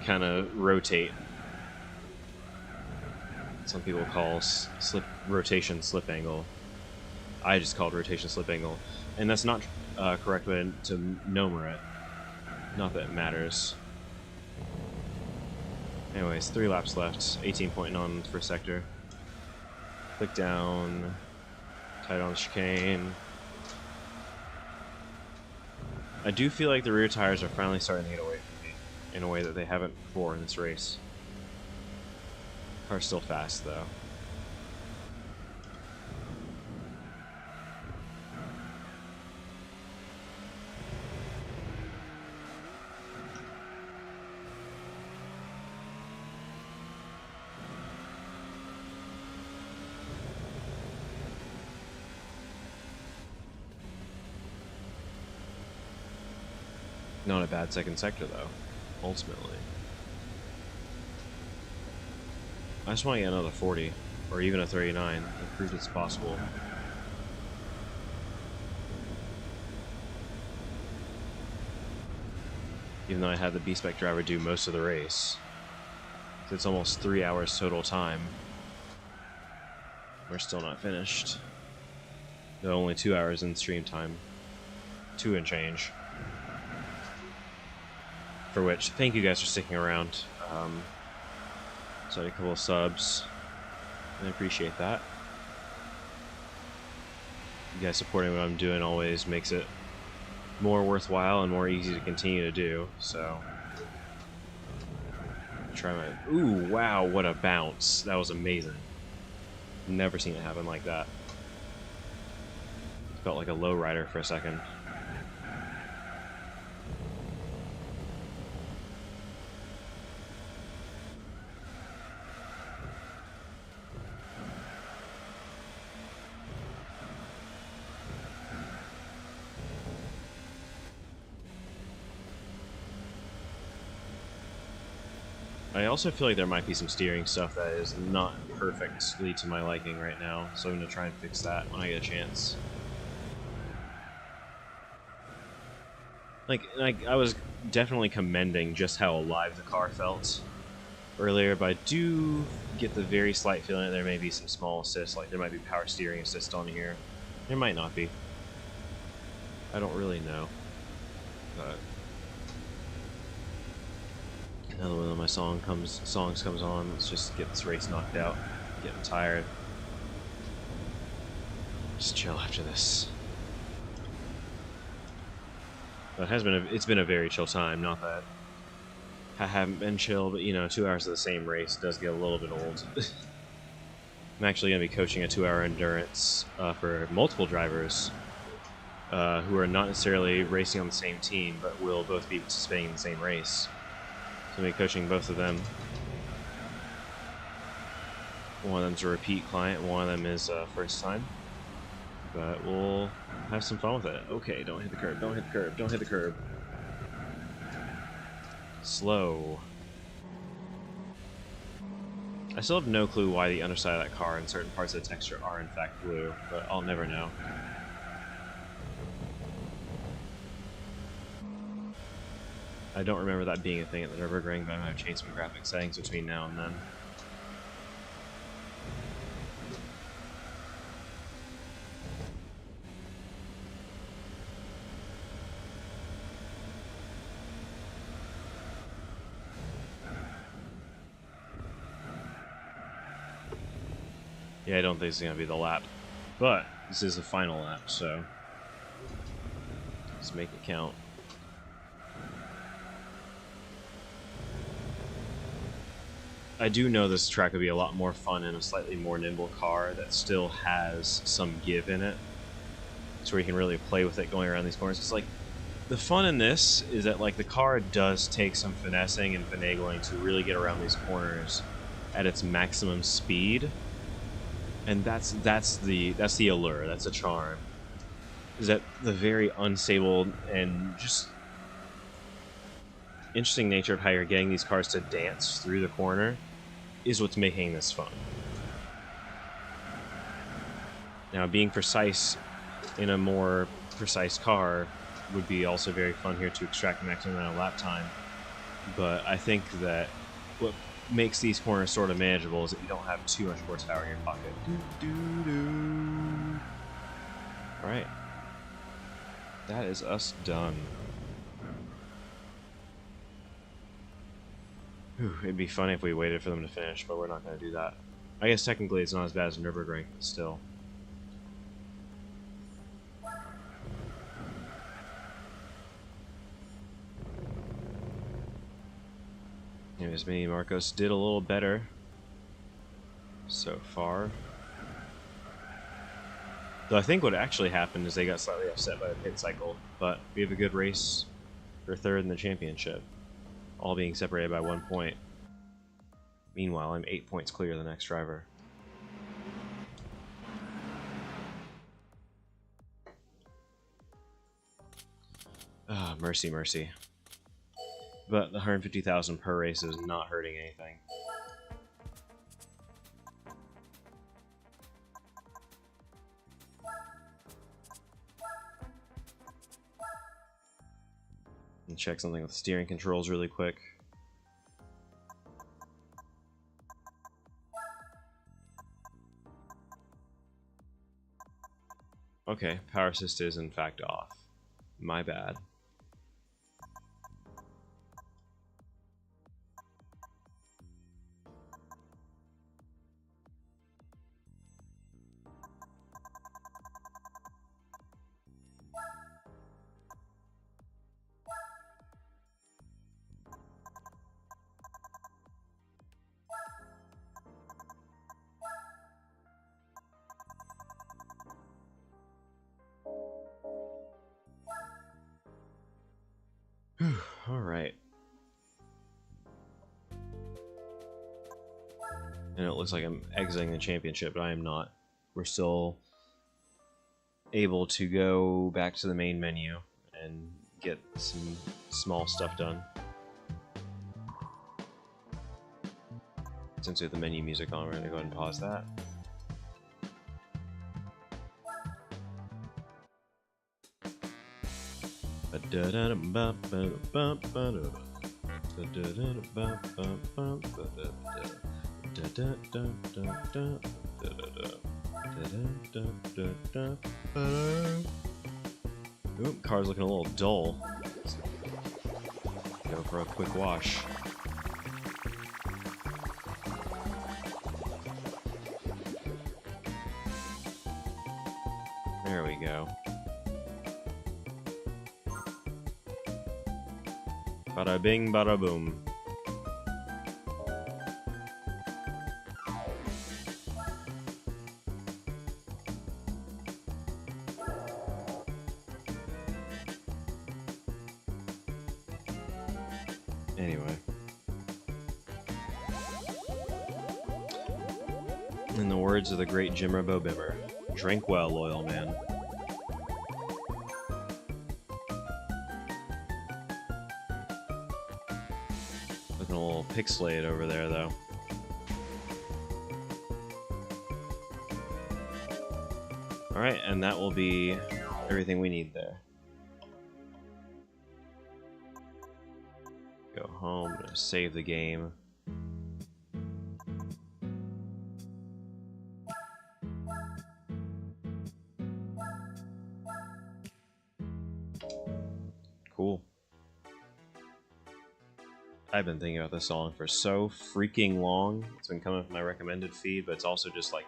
kind of rotate. Some people call rotation slip angle. I just call it rotation slip angle, and that's not correct way to nomer it. Not that it matters. Anyways, 3 laps left, 18.9 on the first sector. Click down, tight on the chicane. I do feel like the rear tires are finally starting to get away from me in a way that they haven't before in this race. Car's still fast though. Not a bad second sector, though, ultimately. I just want to get another 40, or even a 39, to prove it's possible. Even though I had the B-Spec driver do most of the race. It's almost 3 hours total time. We're still not finished. No, only 2 hours in stream time. 2 and change. For which, thank you guys for sticking around. So I had a couple of subs. I appreciate that. You guys supporting what I'm doing always makes it more worthwhile and more easy to continue to do, so... Try my... Ooh, wow, what a bounce. That was amazing. Never seen it happen like that. Felt like a low rider for a second. I also feel like there might be some steering stuff that is not perfectly to my liking right now, so I'm going to try and fix that when I get a chance. Like I was definitely commending just how alive the car felt earlier, but I do get the very slight feeling that there may be some small assists, like there might be power steering assist on here. There might not be. I don't really know. But another one of my songs comes on. Let's just get this race knocked out. Getting tired. Just chill after this. But it's been a very chill time. Not that I haven't been chill, but you know, 2 hours of the same race does get a little bit old. I'm actually going to be coaching a 2-hour endurance for multiple drivers who are not necessarily racing on the same team, but will both be participating in the same race. So I'm coaching both of them. One of them's a repeat client, one of them is first time. But we'll have some fun with it. Okay, don't hit the curb, don't hit the curb, don't hit the curb. Slow. I still have no clue why the underside of that car and certain parts of the texture are in fact blue, but I'll never know. I don't remember that being a thing at the Nürburgring, but I might have changed some graphic settings between now and then. Yeah, I don't think it's going to be the lap, but this is the final lap, so let's make it count. I do know this track would be a lot more fun in a slightly more nimble car that still has some give in it, so where you can really play with it going around these corners. It's like the fun in this is that like the car does take some finessing and finagling to really get around these corners at its maximum speed. And that's the allure, that's the charm. Is that the very unstable and just interesting nature of how you're getting these cars to dance through the corner is what's making this fun. Now, being precise in a more precise car would be also very fun here to extract the maximum amount of lap time. But I think that what makes these corners sort of manageable is that you don't have too much horsepower in your pocket. Alright. That is us done. Whew, it'd be funny if we waited for them to finish, but we're not going to do that. I guess technically it's not as bad as Nürburgring, but still. Anyways, me and Marcos did a little better so far. Though I think what actually happened is they got slightly upset by the pit cycle, but we have a good race for third in the championship, all being separated by 1 point. Meanwhile, I'm 8 points clear of the next driver. Ah, mercy, mercy. But the 150,000 per race is not hurting anything. And check something with steering controls really quick. Okay, power assist is in fact off. My bad. And it looks like I'm exiting the championship, but I am not. We're still able to go back to the main menu and get some small stuff done. Since we have the menu music on, we're going to go ahead and pause that. Oop, car's looking a little dull. Go for a quick wash. There we go. Bada bing, bada boom. Anyway. In the words of the great Jimmerbo Bimmer, drink well, loyal man. Looking a little pixelated over there, though. Alright, and that will be everything we need there. Go home, save the game. Cool. I've been thinking about this song for so freaking long. It's been coming up in my recommended feed, but it's also just like...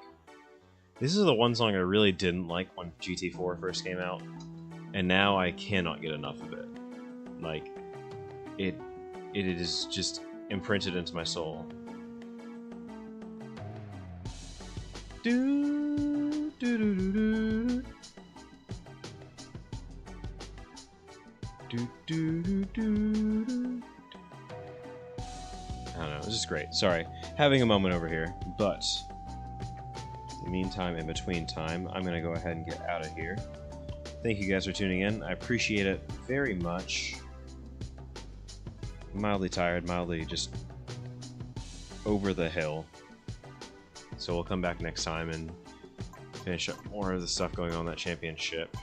This is the one song I really didn't like when GT4 first came out, and now I cannot get enough of it. Like, it is just imprinted into my soul. Do, do, do, do, do. Do, do, do, do, do. I don't know, it's just great. Sorry, having a moment over here, but in the meantime, in between time, I'm going to go ahead and get out of here. Thank you guys for tuning in. I appreciate it very much. Mildly tired, mildly just over the hill. So we'll come back next time and finish up more of the stuff going on in that championship.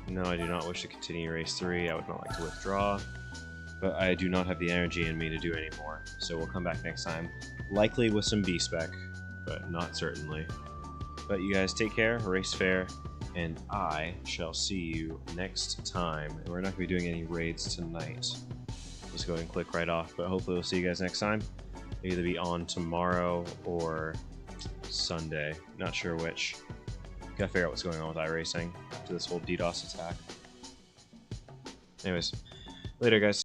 No, I do not wish to continue race 3. I would not like to withdraw. But I do not have the energy in me to do any more. So we'll come back next time. Likely with some B-Spec, but not certainly. But you guys take care, race fair, and I shall see you next time. And we're not going to be doing any raids tonight. Let's go ahead and click right off, but hopefully we'll see you guys next time. It'll either be on tomorrow or Sunday. Not sure which. Gotta figure out what's going on with iRacing after this whole DDoS attack. Anyways, later guys.